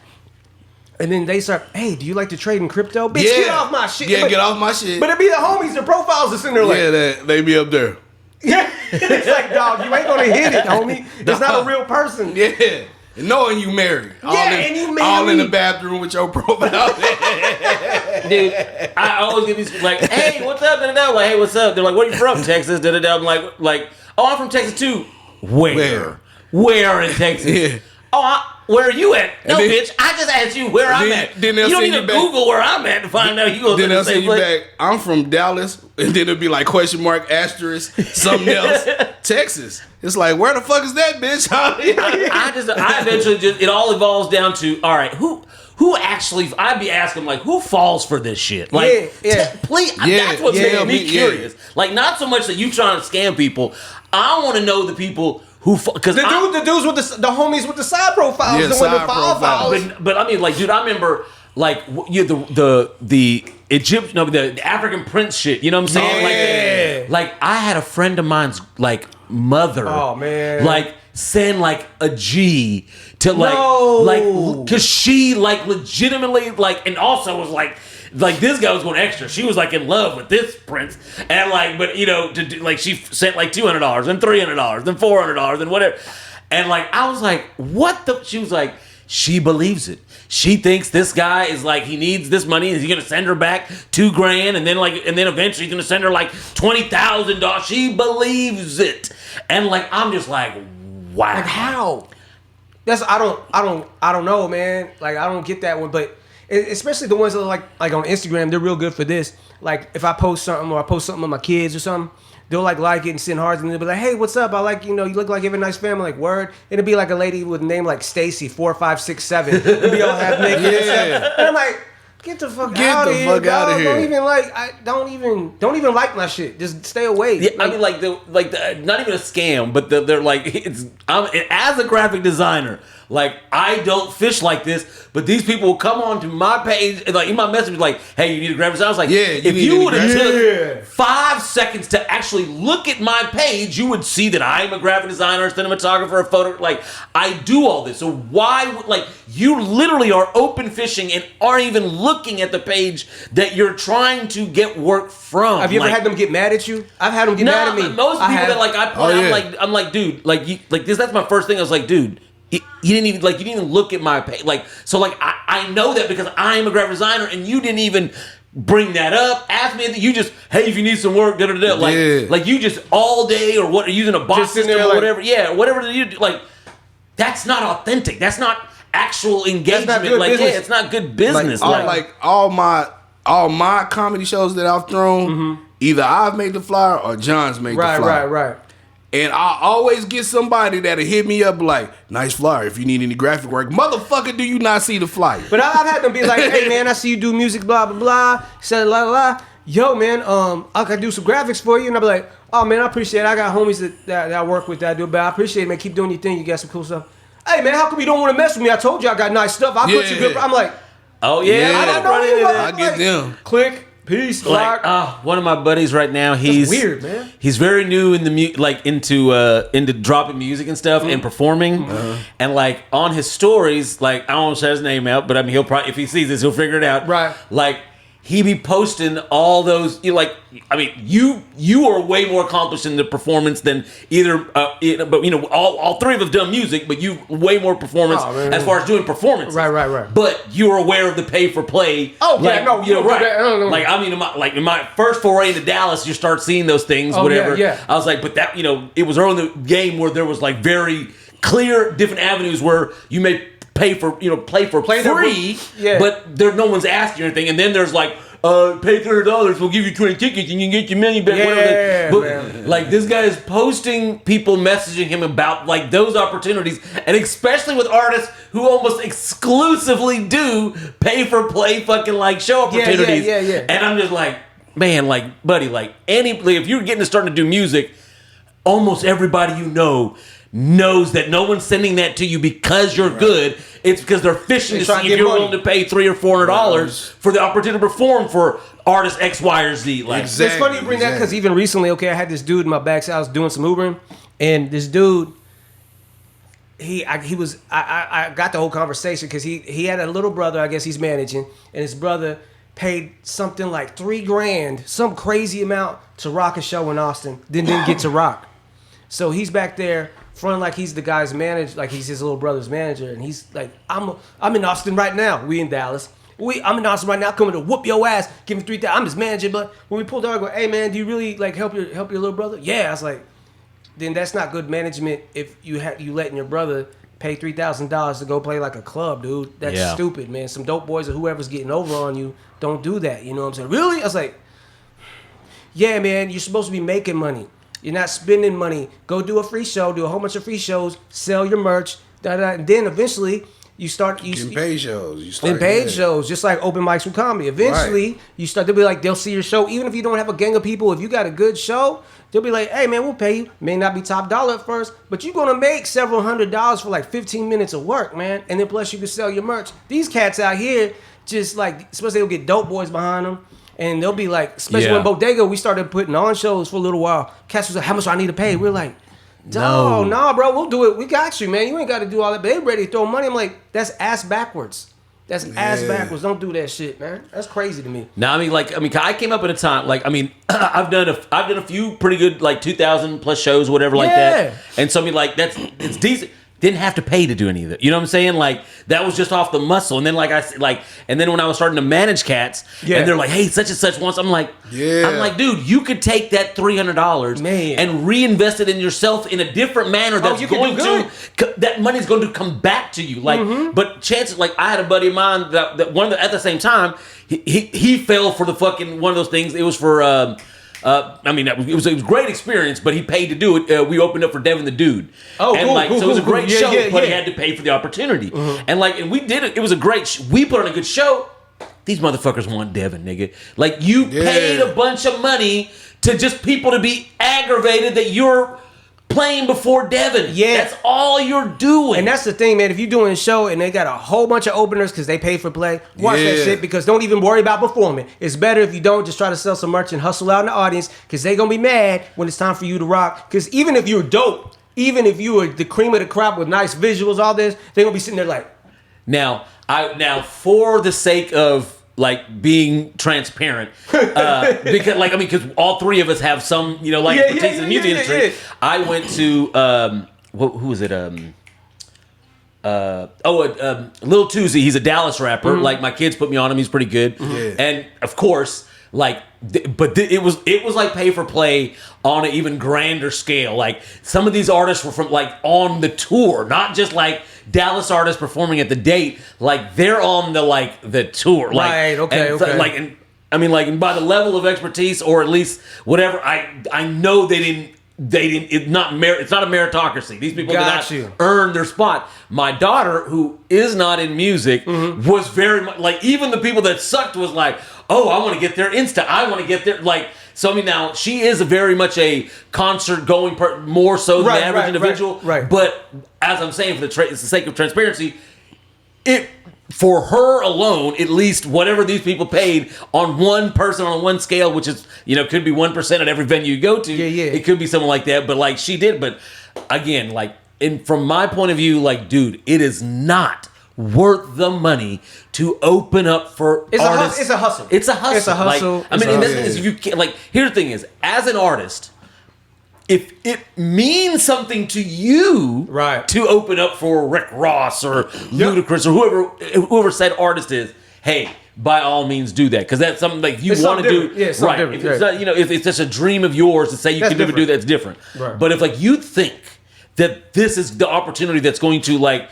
S4: And then they start, hey, do you like to trade in crypto? Bitch, get off my shit.
S1: Yeah, get off my shit.
S4: But it be the homies, the profiles that's in there like.
S1: Yeah, they be up there.
S4: Yeah. It's like, dog, you ain't gonna hit it, homie. It's not a real person.
S1: Yeah. And knowing you married.
S4: And you married.
S1: All in the bathroom with your profile.
S3: Dude, I always get these, like, hey, what's up? Like, hey, what's up? They're like, where you from? Texas. I'm like, oh, I'm from Texas too. Where in Texas? Yeah. Oh, where are you at? No, bitch. I just asked you where I'm at. You don't need to Google where I'm at to find out you go to the same place. Then they'll send you back.
S1: I'm from Dallas, and then it'll be like question mark asterisk something else. Texas. It's like, where the fuck is that, bitch?
S3: I eventually it all evolves down to, all right, who actually? I'd be asking like, who falls for this shit? Like, please. That's what's making me curious. Like, not so much that you trying to scam people. I want to know the people. Because
S4: the dudes with the homies with the side profiles, the one that files.
S3: But I mean, like, dude, I remember like the Egyptian, the African prince shit. You know what I'm saying?
S4: Yeah.
S3: Like I had a friend of mine's like mother.
S4: Oh man.
S3: Like send like a G to like because she like legitimately like and also was like this guy was going extra. She was like in love with this prince, and like, but you know, to do, like she sent like $200 and $300 and $400 and whatever, and like I was like, what the? She was like, she believes it. She thinks this guy is like, he needs this money. Is he gonna send her back $2,000 and then eventually he's gonna send her like $20,000? She believes it, and like I'm just like, wow,
S4: like how? That's I don't know, man. Like I don't get that one, but especially the ones that are like on Instagram, they're real good for this. Like if I post something or I post something with my kids or something, they'll like it and send hearts and they'll be like, hey, what's up? I like, you look like you have a nice family, like word. It'll be like a lady with a name like Stacy 4567. It'll be all half naked and stuff. And I'm like, get the fuck out of here. Don't even don't even like my shit. Just stay away.
S3: Yeah, I mean, like not even a scam, but they're like, as a graphic designer, like I don't fish like this, but these people will come on to my page, like in my message, like, hey, you need a graphic designer. I was like, if you would have took 5 seconds to actually look at my page, you would see that I'm a graphic designer, cinematographer, a photo. Like I do all this. So why, like, you literally are open fishing and aren't even looking at the page that you're trying to get work from.
S4: Have you ever had them get mad at you? I've had them get mad at me.
S3: Most people that like I'm like, dude, like this. That's my first thing. I was like, dude. You didn't even look at my page. Like, so like I know that because I'm a graphic designer and you didn't even bring that up. Ask me, you just, hey, if you need some work, like you just all day or what, using a box system or whatever. Yeah, whatever you do. Like, that's not authentic. That's not actual engagement. It's not good business.
S1: Like all my comedy shows that I've thrown, either I've made the flyer or John's made the flyer.
S4: Right.
S1: And I always get somebody that'll hit me up like, nice flyer if you need any graphic work. Motherfucker, do you not see the flyer?
S4: But I've had them be like, hey man, I see you do music, blah, blah, blah. Said la la la. Yo man, I can do some graphics for you. And I'll be like, oh man, I appreciate it. I got homies that I work with that do it, but I appreciate it, man. Keep doing your thing. You got some cool stuff. Hey man, how come you don't want to mess with me? I told you I got nice stuff. I put you good. I'm like,
S3: oh yeah,
S4: I don't know you.
S1: I get them.
S4: Click. Peace.
S3: Like, one of my buddies right now, he's
S4: weird, man.
S3: He's very new in the into dropping music and stuff and performing, and like on his stories, like I don't want to shout his name out, but I mean he'll probably, if he sees this, he'll figure it out.
S4: Right.
S3: Like he be posting all those. You are way more accomplished in the performance than either. But all three of us done music, but you way more performance as far as doing performances.
S4: Right.
S3: But you're aware of the pay for play.
S4: Oh yeah,
S3: like,
S4: no, you know, right.
S3: Like I mean, in my first foray into Dallas, you start seeing those things. Whatever.
S4: Yeah.
S3: I was like, but that it was early in the game where there was like very clear different avenues where you may pay for play for free, but no one's asking you anything, and then there's like pay $300, we'll give you 20 tickets and you can get your money back. But like this guy is posting people messaging him about like those opportunities, and especially with artists who almost exclusively do pay for play fucking like show opportunities.
S4: Yeah.
S3: And I'm just like, man, like buddy, like if you're getting to starting to do music, almost everybody knows that no one's sending that to you because you're good. It's because they're fishing to see if you're willing to pay $300 or $400 for the opportunity to perform for artist X, Y, or Z. Like,
S4: it's funny you bring that because even recently, I had this dude in my back. I was doing some Ubering, and this dude, I got the whole conversation because he had a little brother. I guess he's managing, and his brother paid something like $3,000, some crazy amount to rock a show in Austin. Then didn't get to rock, so he's back there fronting like he's the guy's manager, like he's his little brother's manager, and he's like, I'm in Austin right now. We in Dallas. I'm in Austin right now, coming to whoop your ass, give him $3,000. I'm his manager, but when we pulled out, I go, hey man, do you really like help your little brother? Yeah. I was like, then that's not good management if you letting your brother pay $3,000 to go play like a club, dude. That's stupid, man. Some dope boys or whoever's getting over on you, don't do that. You know what I'm saying? Really? I was like, yeah, man, you're supposed to be making money. You're not spending money. Go do a free show, do a whole bunch of free shows, sell your merch, and then eventually you start
S1: paid shows.
S4: Shows, just like open mics with comedy. Eventually, you start to be like, they'll see your show, even if you don't have a gang of people. If you got a good show, they'll be like, hey man, we'll pay you. May not be top dollar at first, but you're gonna make several $100s for like 15 minutes of work, man. And then plus you can sell your merch. These cats out here, just like, especially they'll get dope boys behind them. And they'll be like, especially when Bodega, we started putting on shows for a little while. Cats was like, how much do I need to pay? We're like, no, bro, we'll do it. We got you, man. You ain't got to do all that. But they ready to throw money. I'm like, that's ass backwards. That's ass backwards. Don't do that shit, man. That's crazy to me.
S3: Now, I came up at a time, I've done a few pretty good, like 2,000 plus shows, whatever like that. And so, it's decent. didn't have to pay to do any of it. You know what I'm saying? Like that was just off the muscle. And then and then when I was starting to manage cats, and they're like, "Hey, such and such wants," I'm like, dude, you could take that $300 and reinvest it in yourself in a different manner. That's that money's going to come back to you. Like, but chances, like I had a buddy of mine that at the same time, he fell for the fucking one of those things. It was for. It was a great experience, but he paid to do it. We opened up for Devin the Dude. So it was a great show, but he had to pay for the opportunity. And we did it. It was a great. We put on a good show. These motherfuckers want Devin, nigga. Like you paid a bunch of money to just people to be aggravated that you're playing before Devin. Yeah. That's all you're doing.
S4: And that's the thing, man. If you're doing a show and they got a whole bunch of openers because they pay for play, watch that shit because don't even worry about performing. It's better if you don't just try to sell some merch and hustle out in the audience because they going to be mad when it's time for you to rock. Because even if you're dope, even if you are the cream of the crop with nice visuals, all this, they're going to be sitting there like.
S3: Now, for the sake of like being transparent, because all three of us have some, expertise in the music industry. I went to who was it? Lil Tuesday. He's a Dallas rapper. Like my kids put me on him. He's pretty good. And of course, it was like pay for play on an even grander scale. Like some of these artists were from like on the tour, not just like Dallas artists performing at the date. Like they're on the tour. Like,
S4: right. Okay.
S3: And by the level of expertise or at least whatever, I know they didn't. It's not a meritocracy. These people did not earn their spot. My daughter, who is not in music, was very much like, even the people that sucked was like, oh, I want to get there Insta. I want to get there. Like, so now she is very much a concert going more so than the average individual.
S4: Right.
S3: But as I'm saying, for the sake of transparency, for her alone, at least whatever these people paid on one person on one scale, which is, could be 1% at every venue you go to. It could be something like that. But like she did. But again, from my point of view, dude, it is not worth the money to open up for artists.
S4: It's a hustle.
S3: It's a hustle. Here's the thing is, as an artist, if it means something to you to open up for Rick Ross or Ludacris or whoever said artist is, hey, by all means do that, because that's something like you want to do.
S4: Yeah,
S3: right. If it's not, if it's just a dream of yours to say you can never do that, it's different.
S4: Right.
S3: But if you think that this is the opportunity that's going to like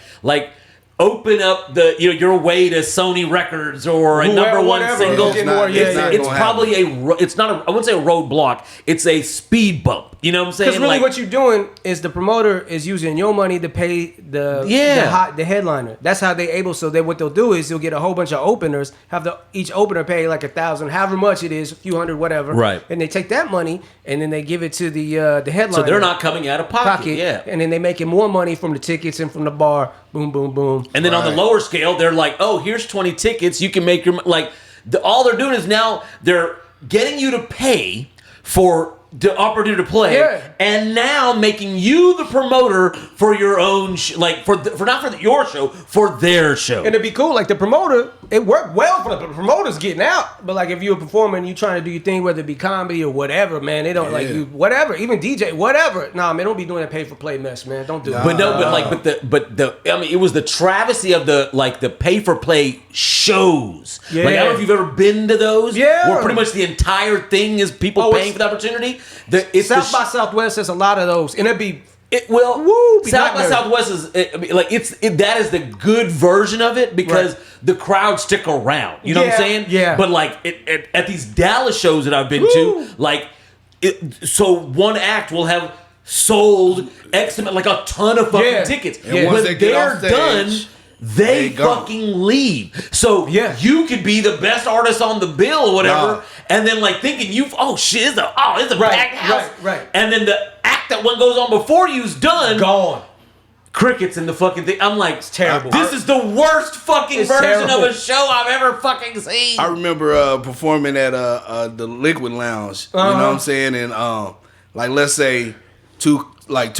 S3: open up your way to Sony Records or a number one single. It's probably it's not I wouldn't say a roadblock. It's a speed bump. You know what I'm saying?
S4: Because really, what you're doing is the promoter is using your money to pay the headliner. That's how they able. So what they'll do is they'll get a whole bunch of openers. Have each opener pay like $1,000, however much it is, a few hundred, whatever.
S3: Right.
S4: And they take that money and then they give it to the headliner.
S3: So they're not coming out of pocket. Yeah.
S4: And then they making more money from the tickets and from the bar. Boom, boom, boom.
S3: And then on the lower scale, they're like, oh, here's 20 tickets. You can make your all they're doing is now they're getting you to pay for the opportunity to play, and now making you the promoter for your own, your show, for their show.
S4: And it'd be cool, like the promoter, it worked well for the promoters getting out. But like if you're a performer and you trying to do your thing, whether it be comedy or whatever, man, they don't you whatever, even DJ, whatever. Nah, man, don't be doing that pay for play mess, man. Don't do it.
S3: It was the travesty of the pay for play shows.
S4: Yeah.
S3: I don't know if you've ever been to those.
S4: Yeah.
S3: Where pretty much the entire thing is people paying for the opportunity.
S4: South by Southwest has a lot of those, and it'd be
S3: South by Southwest is that is the good version of it because the crowd stick around. You know what I'm saying?
S4: Yeah.
S3: But at these Dallas shows that I've been to, so one act will have sold X amount, a ton of fucking tickets.
S1: And once they get off stage,
S3: done, they fucking leave. So you could be the best artist on the bill or whatever, and then thinking it's a packed house.
S4: Right.
S3: And then the act that one goes on before you's done.
S4: Gone.
S3: Crickets in the fucking thing. I'm like,
S4: it's terrible.
S3: This is the worst fucking version of a show I've ever fucking seen.
S1: I remember performing at the Liquid Lounge. You know what I'm saying? And let's say Two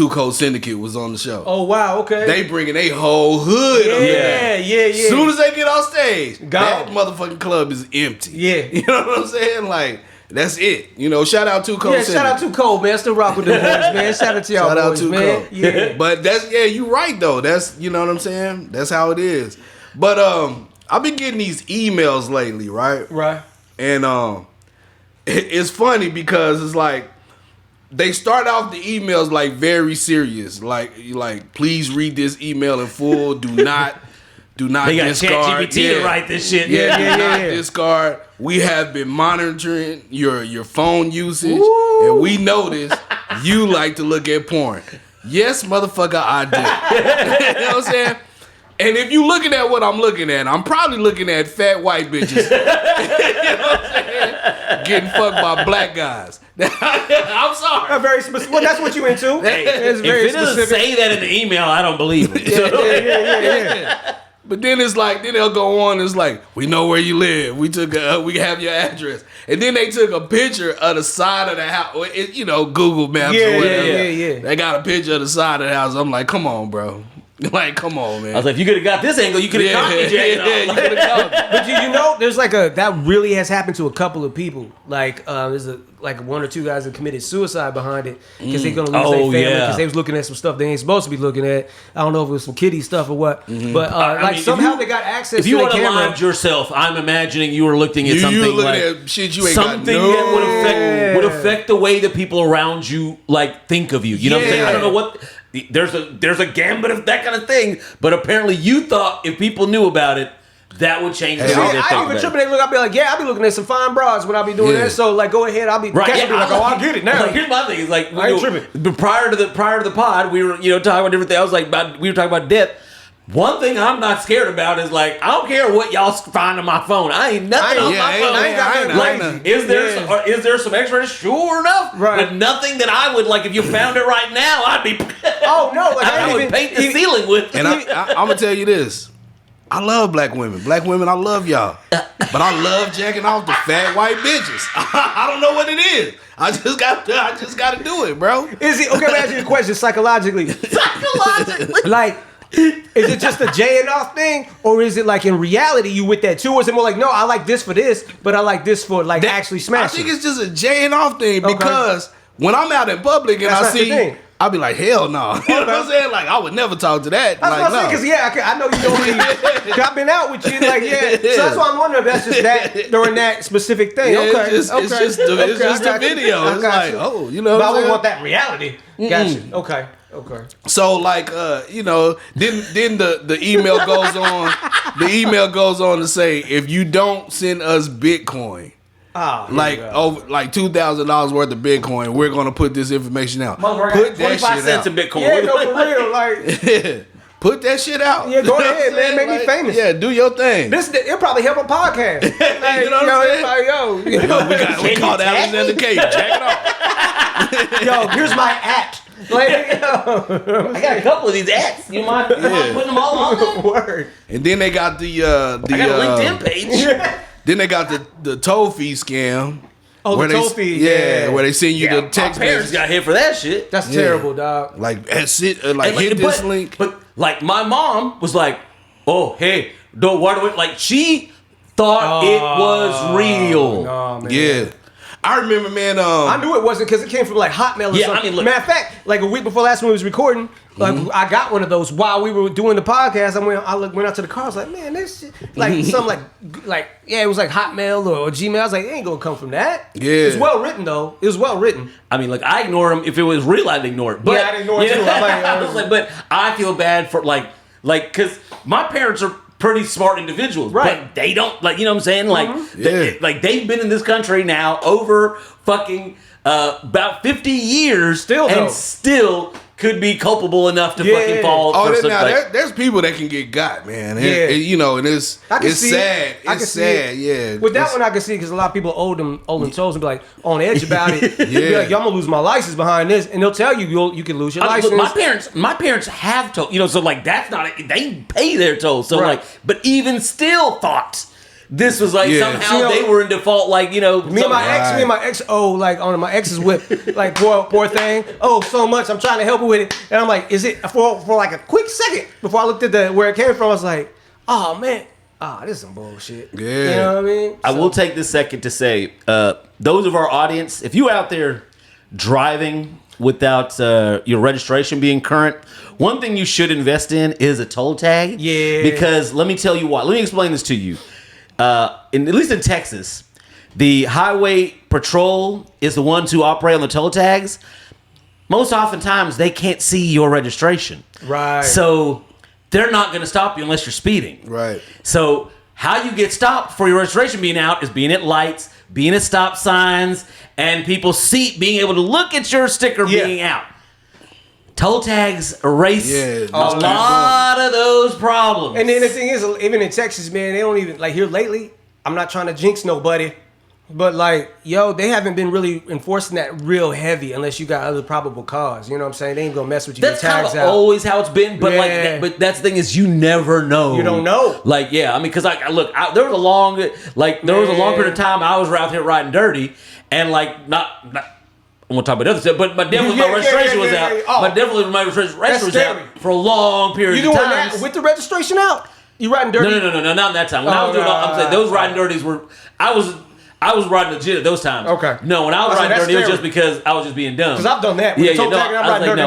S1: Cold Syndicate was on the show.
S4: Oh wow, okay.
S1: They bringing a whole hood.
S4: Yeah.
S1: Soon as they get off stage,
S4: gone.
S1: That motherfucking club is empty.
S4: Yeah.
S1: You know what I'm saying? That's it. You know, shout out to Cole.
S4: Yeah, shout out to Cole, man. Still rock with the boys, man. Shout out to y'all boys, man.
S1: Cole. Yeah. But you right though. That's, you know what I'm saying? That's how it is. But I've been getting these emails lately, right?
S4: Right.
S1: And it's funny because it's like they start off the emails like very serious. Like please read this email in full. Do not
S3: they got
S1: discard.
S3: ChatGPT to write this shit.
S1: Yeah. Discard. We have been monitoring your phone usage, and we notice you like to look at porn. Yes, motherfucker, I do. You know what I'm saying? And if you looking at what I'm looking at, I'm probably looking at fat white bitches. You know what I'm saying? Getting fucked by black guys. I'm sorry.
S4: Very specific. Well, that's what you into.
S3: Hey,
S4: it's very
S3: if it doesn't say that in the email, I don't believe it.
S4: Yeah.
S1: But then it's like, then they'll go on. It's like, we know where you live. We have your address, and then they took a picture of the side of the house. You know, Google Maps or whatever.
S4: Yeah.
S1: They got a picture of the side of the house. I'm like, come on, bro. Like, come on, man.
S3: I was like, if you could have got this angle, you could have caught me, Jayden.
S1: You could have caught me.
S4: But you know, there's like that really has happened to a couple of people. Like there's like one or two guys that committed suicide behind it because they're gonna lose their family because they was looking at some stuff they ain't supposed to be looking at. I don't know if it was some kiddie stuff or what, but I mean, somehow they got access.
S3: If you
S4: to
S3: would have
S4: camera.
S3: lived yourself, I'm imagining you were looking at something
S1: you
S3: like
S1: at shit you ain't
S3: something
S1: got
S3: that would affect the way that people around you like think of you. You know what I'm saying? I don't know what. There's a gambit of that kind of thing, but apparently you thought if people knew about it, that would change the way they think
S4: I even tripping. I'll be like, I'll be looking at some fine bras when I'll be doing that. So like, go ahead. I'll be
S3: right.
S4: Be like, I'll get it now.
S3: Like, here's my thing: is like,
S4: I ain't tripping.
S3: But prior to the pod, we were talking about different things. I was like, we were talking about death. One thing I'm not scared about is like, I don't care what y'all find on my phone. I ain't nothing on my phone.
S4: I ain't got
S3: like, is there some extra? Sure enough,
S4: right.
S3: But nothing that I would like. If you found it right now, I'd be.
S4: Oh no! Like,
S3: I would paint the ceiling with.
S1: And I'm gonna tell you this. I love black women. Black women, I love y'all. But I love jacking off the fat white bitches. I don't know what it is. I just got to do it, bro.
S4: Is it okay? Let me ask you a question. Psychologically, like, is it just a J and off thing, or is it like in reality you with that too? Or is it more like, no, I like this for this, but I like this for like actually smashing?
S1: I think it's just a J and off thing because when I'm out in public and
S4: That's
S1: I see. I'll be like, hell no. You know what I'm saying? Like, I would never talk to that.
S4: That's what I'm saying, because I know you don't really. I've been out with you, like, So that's why I'm wondering if that's just that during that specific thing.
S1: Yeah,
S4: okay,
S1: it's just the video. It's like, oh, you know.
S4: But I wouldn't want that reality. Gotcha. Okay.
S1: So like, then the email goes on. The email goes on to say, if you don't send us Bitcoin. Like $2,000 worth of Bitcoin, we're gonna put this information out. Put that
S3: 25
S1: shit
S3: cents
S1: out.
S3: of Bitcoin.
S4: Yeah, no, for real. Like,
S1: put that shit out.
S4: Yeah, go ahead, man. Make me famous.
S1: Yeah, do your thing.
S4: It'll probably help a podcast. Like,
S1: you know what I'm saying?
S4: Like,
S1: we call that Alexander Cage. Check it out.
S4: Yo, here's my app. Like,
S3: I got a couple of these apps. You mind putting them all on there?
S4: Word.
S1: And then they got the
S3: I got a LinkedIn page.
S1: Then they got the toll fee scam.
S4: Oh, the toll fee. Yeah,
S1: where they send you the text
S3: my parents
S1: message.
S3: got hit for that shit.
S4: That's terrible, dog.
S1: Like, hit this link.
S3: But like, my mom was like, "Oh, hey, don't worry." Like, she thought it was real.
S4: No, man.
S1: Yeah. I remember, man.
S4: I knew it wasn't because it came from like Hotmail or something. I mean, look, matter of fact, like a week before last when we was recording, like I got one of those while we were doing the podcast. I went out to the car. I was like, man, this shit, like something like it was like Hotmail or Gmail. I was like, it ain't gonna come from that.
S1: Yeah,
S4: it's well written though. It was well written.
S3: I mean, like I ignore them if it was real. I'd ignore it. But
S4: yeah, I'd ignore it too.
S3: I was like, but I feel bad for like because my parents are pretty smart individuals,
S4: right?
S3: But they don't like, you know what I'm saying? Like, like they've been in this country now over fucking about 50 years, still could be culpable enough to fucking fall.
S1: There's people that can get got, man. You know, and it's sad. It's sad. Yeah.
S4: With that one, I can see because a lot of people old them souls and be like on edge about it. Be like, I'm gonna lose my license behind this, and they'll tell you you can lose your license.
S3: Look, my parents have told, so like that's not they pay their toll. So like, but even still thought. This was like somehow they were in default, like me
S4: and my ex, like on my ex's whip, like poor thing. Oh, so much. I'm trying to help her with it, and I'm like, is it for like a quick second before I looked at where it came from? I was like, oh man, this is some bullshit.
S1: Yeah.
S4: You know what I mean?
S3: I will take this second to say, those of our audience, if you out there driving without your registration being current, one thing you should invest in is a toll tag.
S4: Yeah.
S3: Because let me tell you why. Let me explain this to you. At least in Texas, the highway patrol is the ones who operate on the toll tags. Most oftentimes, they can't see your registration.
S4: Right.
S3: So they're not going to stop you unless you're speeding.
S1: Right.
S3: So how you get stopped for your registration being out is being at lights, being at stop signs, and people being able to look at your sticker being out. Toll tags erase a lot of those problems.
S4: And then the thing is, even in Texas, man, they don't even, like here lately, I'm not trying to jinx nobody, but like, they haven't been really enforcing that real heavy unless you got other probable cause. You know what I'm saying? They ain't gonna mess with you.
S3: That's kind of always how it's been, but but that's the thing is, you never know.
S4: You don't know.
S3: Like, I mean, because there was a long period of time I was out here riding dirty, and like not I won't talk about other stuff, but definitely my registration was out.
S4: Oh,
S3: but definitely my registration was out for a long period of time.
S4: You doing that with the registration out? You riding dirty?
S3: No, not that time. When I was doing, I'm saying those riding dirties were. I was riding legit at those times.
S4: Okay.
S3: No, when I was riding dirty, it was just because I was just being dumb.
S4: Because I've done that.
S3: I'm riding dirty.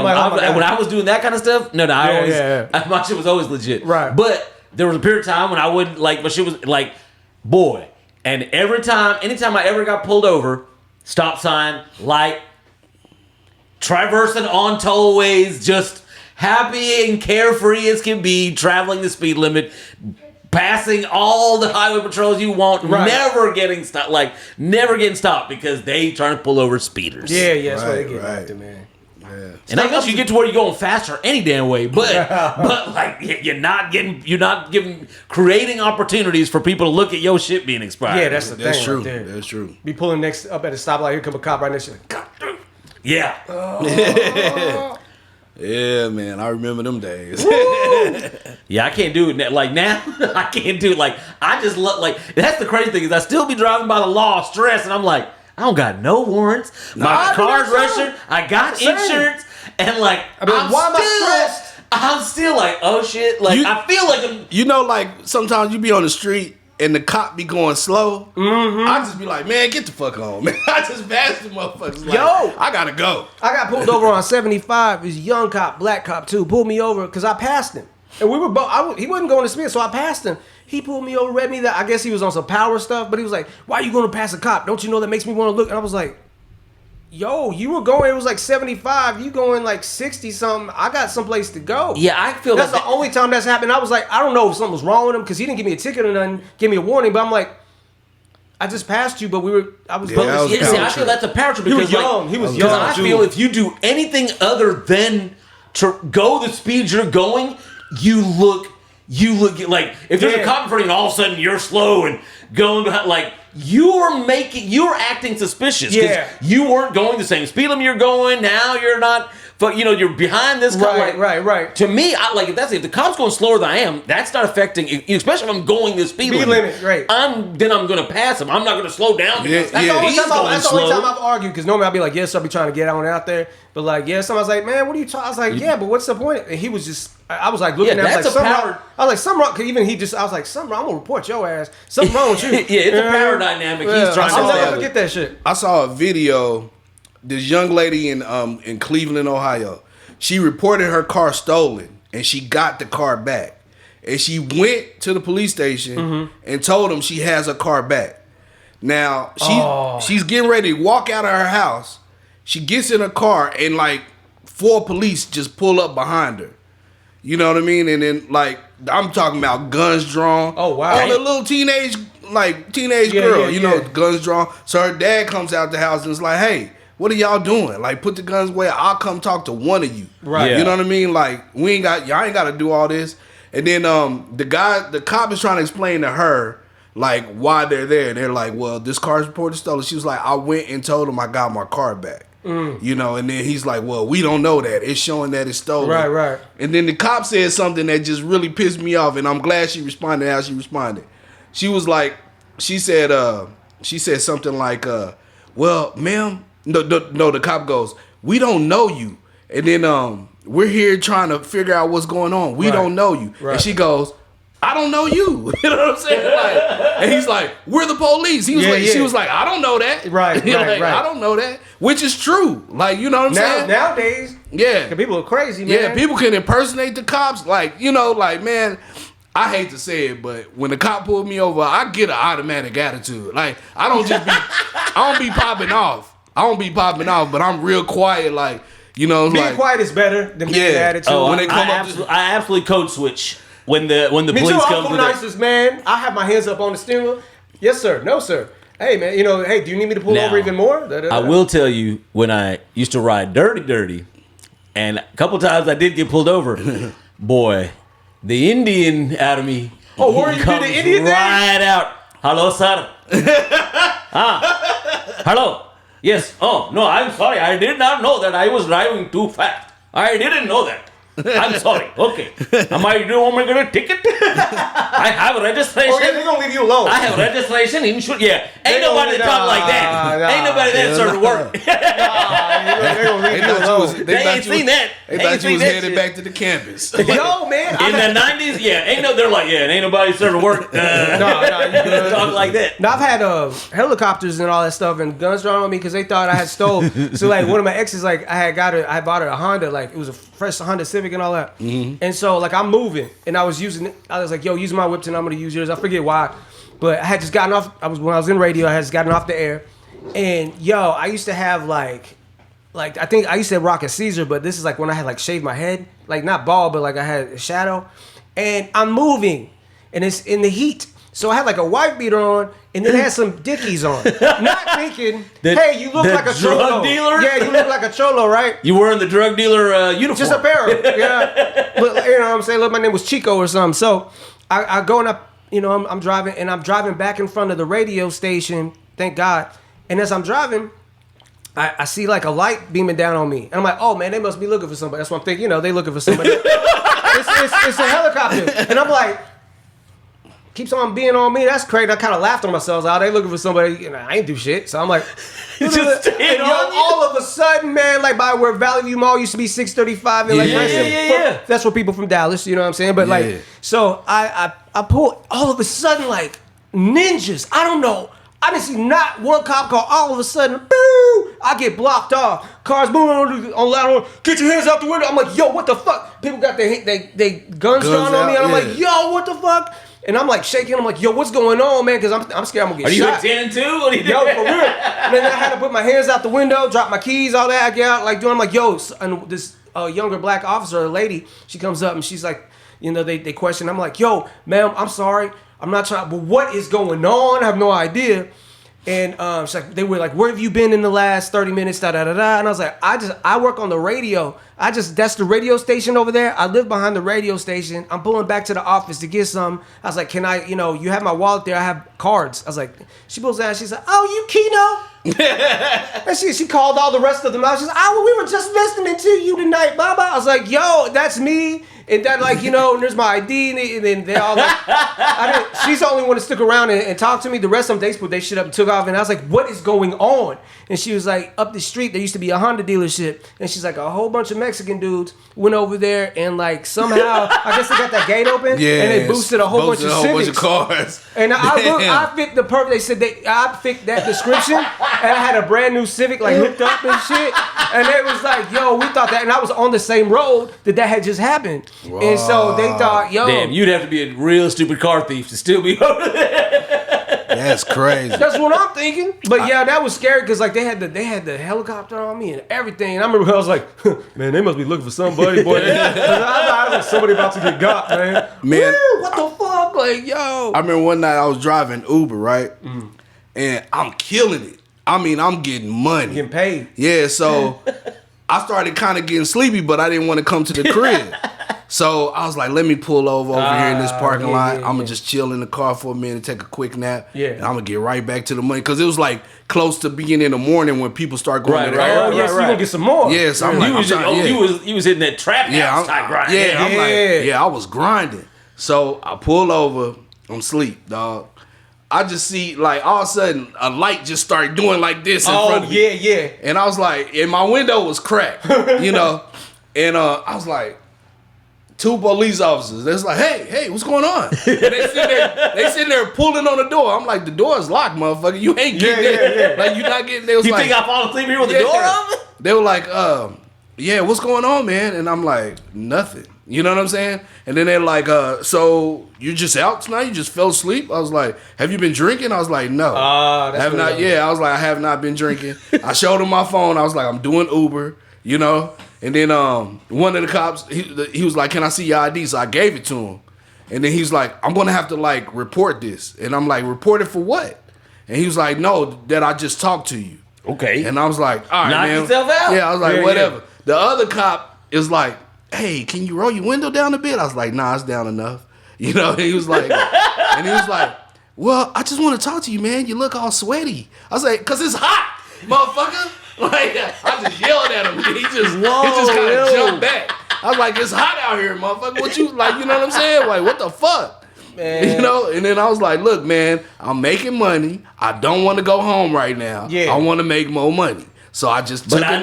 S3: When I was doing that kind of stuff, my shit was always legit.
S4: Right.
S3: But there was a period of time when I wouldn't my shit was like, boy. And anytime I ever got pulled over, stop sign, light, traversing on tollways, just happy and carefree as can be, traveling the speed limit, passing all the highway patrols you want, never getting stopped because they trying to pull over speeders.
S4: Yeah, that's what they get after, man.
S1: Yeah.
S3: And I guess you get to where you're going faster any damn way, but like you're not creating opportunities for people to look at your shit being expired.
S4: Yeah, that's the thing.
S1: That's true.
S4: Right there.
S1: That's true.
S4: Be pulling next up at a stoplight. Here come a cop right next to you. Like, God damn.
S3: Yeah.
S1: Yeah, man, I remember them days.
S3: Yeah, I can't do it like now. I can't do it like I just look like that's the crazy thing is I still be driving by the law, stressed, and I'm like I don't got no warrants. My car's registered. I got insurance, and like I'm still like oh shit. Like I feel like
S1: like sometimes you be on the street and the cop be going slow. Mm-hmm. I just be like, man, get the fuck on, man. I just passed the motherfuckers. Like, I gotta go.
S4: I got pulled over on 75. He's a young cop, black cop too. Pulled me over because I passed him, and we were both. He wasn't going to speed, so I passed him. He pulled me over, read me that. I guess he was on some power stuff, but he was like, "Why are you going to pass a cop? Don't you know that makes me want to look?" And I was like, "Yo, you were going. It was like 75. You going like 60 something. I got someplace to go."
S3: Yeah, I feel
S4: that's the only time that's happened. I was like, I don't know if something was wrong with him because he didn't give me a ticket or nothing, give me a warning. But I'm like, I just passed you, but I was.
S3: I feel that's a power trip because
S4: he was young. He was young.
S3: I feel if you do anything other than to go the speed you're going, you look like if there's a cop in front of you and all of a sudden you're slow and going behind, like you're acting suspicious because you weren't going the same speed limit you're going. Now you're not. But you're behind this car.
S4: Right.
S3: To me, if the cop's going slower than I am, that's not affecting. Especially if I'm going the speed limit.
S4: Right.
S3: I'm going to pass him. I'm not going to slow down.
S4: That's the only time I've argued because normally I'll be like, yes, I'll be trying to get out there. But like, somebody's like, man, what are you talking? I was like, yeah, but what's the point? And he was just, I was like looking at him like, something wrong. I was like, something wrong. Cause even I was like, something wrong. I'm gonna report your ass. Something wrong with you.
S3: It's a power dynamic. He's trying to.
S4: I'll never forget that shit.
S1: I saw a video. This young lady in Cleveland, Ohio. She reported her car stolen, and she got the car back. And she went to the police station and told them she has her car back. Now she's getting ready to walk out of her house. She gets in her car, and like 4 police just pull up behind her. You know what I mean? And then like I'm talking about guns drawn.
S4: Oh wow!
S1: On a little teenage girl, you know, guns drawn. So her dad comes out the house and is like, "Hey, what are y'all doing? Like, put the guns away. I'll come talk to one of you."
S4: Right.
S1: Yeah. You know what I mean? Like, y'all ain't got to do all this. And then the cop is trying to explain to her like why they're there. And they're like, well, this car's reported stolen. She was like, I went and told him I got my car back. You know, and then he's like, well, we don't know that. It's showing that it's stolen.
S4: Right.
S1: And then the cop said something that just really pissed me off, and I'm glad she responded how she responded. She was like, she said something like, well, ma'am, no, the cop goes, we don't know you. And then we're here trying to figure out what's going on. We don't know you. Right. And she goes, I don't know you. You know what I'm saying? Like, and he's like, we're the police. He was she was like, I don't know that.
S4: Right, right.
S1: I don't know that. Which is true. Like, you know what I'm saying?
S4: Nowadays,
S1: yeah.
S4: people are crazy, man.
S1: Yeah, people can impersonate the cops. Like, like, man, I hate to say it, but when the cop pulled me over, I get an automatic attitude. Like, I don't be popping off. I don't be popping off, but I'm real quiet. Like,
S4: being quiet is better than being an attitude.
S3: Oh,
S1: when they come
S3: I absolutely code switch when the
S4: Me
S3: police
S4: too,
S3: come
S4: I'm
S3: to
S4: nicest, man. I have my hands up on the steering wheel. Yes, sir. No, sir. Hey, man, hey, do you need me to pull over even more?
S3: I will tell you, when I used to ride dirty, and a couple times I did get pulled over, boy, the Indian out of me
S4: you
S3: comes
S4: the Indian
S3: right out. Hello, sir. Hello. Yes. Oh, no, I'm sorry. I did not know that I was driving too fast. I didn't know that. I'm sorry. Okay. Am I going to ticket? I have registration.
S4: Oh, yeah, they're going to leave you alone.
S3: I have registration, insurance. Yeah. Ain't nobody talk like that. Ain't nobody that sort of work.
S4: They're going to leave you alone.
S3: They ain't seen that.
S1: They thought you was headed back to the campus.
S4: Yo, man.
S3: In the 90s, they're like, ain't nobody sort of work.
S4: No, you
S3: talk like that.
S4: Now, I've had helicopters and all that stuff and guns drawn on me because they thought I had stole. So, like, one of my exes, like, I bought her a Honda. Like, it was a fresh Honda Civic and all that. Mm-hmm. And so, like, I'm moving and I was like, yo, use my whip and I'm going to use yours. I forget why. But I had just gotten off. When I was in radio, I had just gotten off the air. And, yo, I used to have, like I think I used to rock a Caesar, but this is like when I had like shaved my head, like not bald, but like I had a shadow, and I'm moving, and it's in the heat, so I had like a white beater on, and then I had some Dickies on, not thinking, hey, you look like a cholo
S3: dealer.
S4: Yeah, you look like a cholo, right?
S3: You wearing the drug dealer uniform?
S4: Just a pair, yeah. But you know what I'm saying? Look, my name was Chico or something. So I go and I'm driving, and I'm driving back in front of the radio station. Thank God. And as I'm driving, I see like a light beaming down on me. And I'm like, oh man, they must be looking for somebody. That's what I'm thinking. They looking for somebody. it's a helicopter. And I'm like, keeps on being on me. That's crazy. I kind of laughed on myself. They looking for somebody. I ain't do shit. So I'm like, all of a sudden, man, like by where Valley View Mall used to be 635. And
S3: yeah.
S4: That's for people from Dallas. You know what I'm saying? But so I pull all of a sudden like ninjas. I don't know. I didn't see not one cop car. All of a sudden, boo! I get blocked off. Cars moving on loud. Get your hands out the window. I'm like, yo, what the fuck? People got their guns drawn on me. And I'm like, yo, what the fuck? And I'm like shaking. I'm like, yo, what's going on, man? Because I'm scared I'm going to get shot.
S3: Are you a 10 and 2? What are you doing?
S4: Yo, for real. And then I had to put my hands out the window, drop my keys, all that. I get out, like, doing, I'm like, yo, and this younger black officer, a lady, she comes up and she's like, they question. I'm like, yo, ma'am, I'm sorry. I'm not trying, but what is going on? I have no idea. And she's like, they were like, where have you been in the last 30 minutes? Da da da da. And I was like, I work on the radio. That's the radio station over there. I live behind the radio station. I'm pulling back to the office to get some. I was like, can I, you have my wallet there. I have cards. I was like, she pulls down. She's like, oh, you Keno? And she called all the rest of them out. She's like, we were just listening to you tonight, blah blah. I was like, yo, that's me. And that, like, and there's my ID, and then they all like, she's the only one to stick around and talk to me. The rest of them, they put their shit up and took off. And I was like, what is going on? And she was like, up the street, there used to be a Honda dealership. And she's like, a whole bunch of Mexican dudes went over there and, like, somehow, I guess they got that gate open. Yeah. And they boosted a whole bunch of Civics.
S1: Cars.
S4: And I fit the perfect, they said I fit that description. And I had a brand new Civic, like, hooked up and shit. And they was like, yo, we thought that. And I was on the same road that had just happened. Whoa. And so they thought, yo.
S3: Damn, you'd have to be a real stupid car thief to still be over there.
S1: That's crazy.
S4: That's what I'm thinking. But yeah, that was scary because like they had the helicopter on me and everything. And I remember I was like, man, they must be looking for somebody, boy. I thought it was somebody about to get got, man. Woo, what the fuck? Like, yo.
S1: I remember one night I was driving Uber, right? And I'm killing it. I mean, I'm getting money.
S4: Getting paid.
S1: Yeah, so I started kind of getting sleepy, but I didn't want to come to the crib. So I was like, let me pull over here in this parking lot. I'm going to just chill in the car for a minute, take a quick nap. Yeah. And I'm going to get right back to the money. Because it was like close to being in the morning when people start going to the airport.
S4: Oh, yes, you're going to get some more.
S1: Yes, I'm like,
S3: you was hitting that trap house type grind.
S1: Yeah, I was grinding. So I pull over. I'm asleep, dog. I just see, like, all of a sudden, a light just started doing like this in front of me.
S4: Yeah.
S1: And I was like, and my window was cracked, And I was like, 2 police officers. They're like, hey, what's going on? And they sitting there pulling on the door. I'm like, the door is locked, motherfucker. You ain't getting there. Like, you're not getting there.
S3: You think I fall asleep here with the door open?
S1: They were like, yeah, what's going on, man? And I'm like, nothing. You know what I'm saying? And then they're like, so you just out tonight? You just fell asleep? I was like, have you been drinking? I was like, no. I have not. Yeah, I was like, I have not been drinking. I showed him my phone. I was like, I'm doing Uber, you know? And then one of the cops, he was like, can I see your ID? So I gave it to him. And then he's like, I'm going to have to, like, report this. And I'm like, report it for what? And he was like, no, that I just talked to you.
S3: Okay.
S1: And I was like, all right,
S3: knock
S1: man.
S3: yourself out.
S1: Yeah, I was like, whatever. Yeah. The other cop is like, hey, can you roll your window down a bit? I was like, nah, it's down enough. You know, and he was like, well, I just want to talk to you, man. You look all sweaty. I was like, because it's hot, motherfucker. Like, I just yelled at him. He just kind of jumped back. I was like, it's hot out here, motherfucker. What you, like, you know what I'm saying? Like, what the fuck? Man. You know? And then I was like, look, man, I'm making money. I don't want to go home right now. Yeah. I want to make more money. So I just took I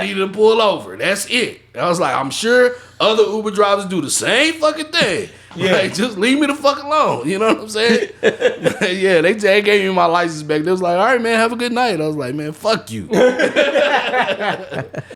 S1: needed to pull over. That's it. I was like, I'm sure other Uber drivers do the same fucking thing. Yeah. Like, just leave me the fuck alone. You know what I'm saying? Yeah, they gave me my license back. They was like, all right, man, have a good night. I was like, man, fuck you.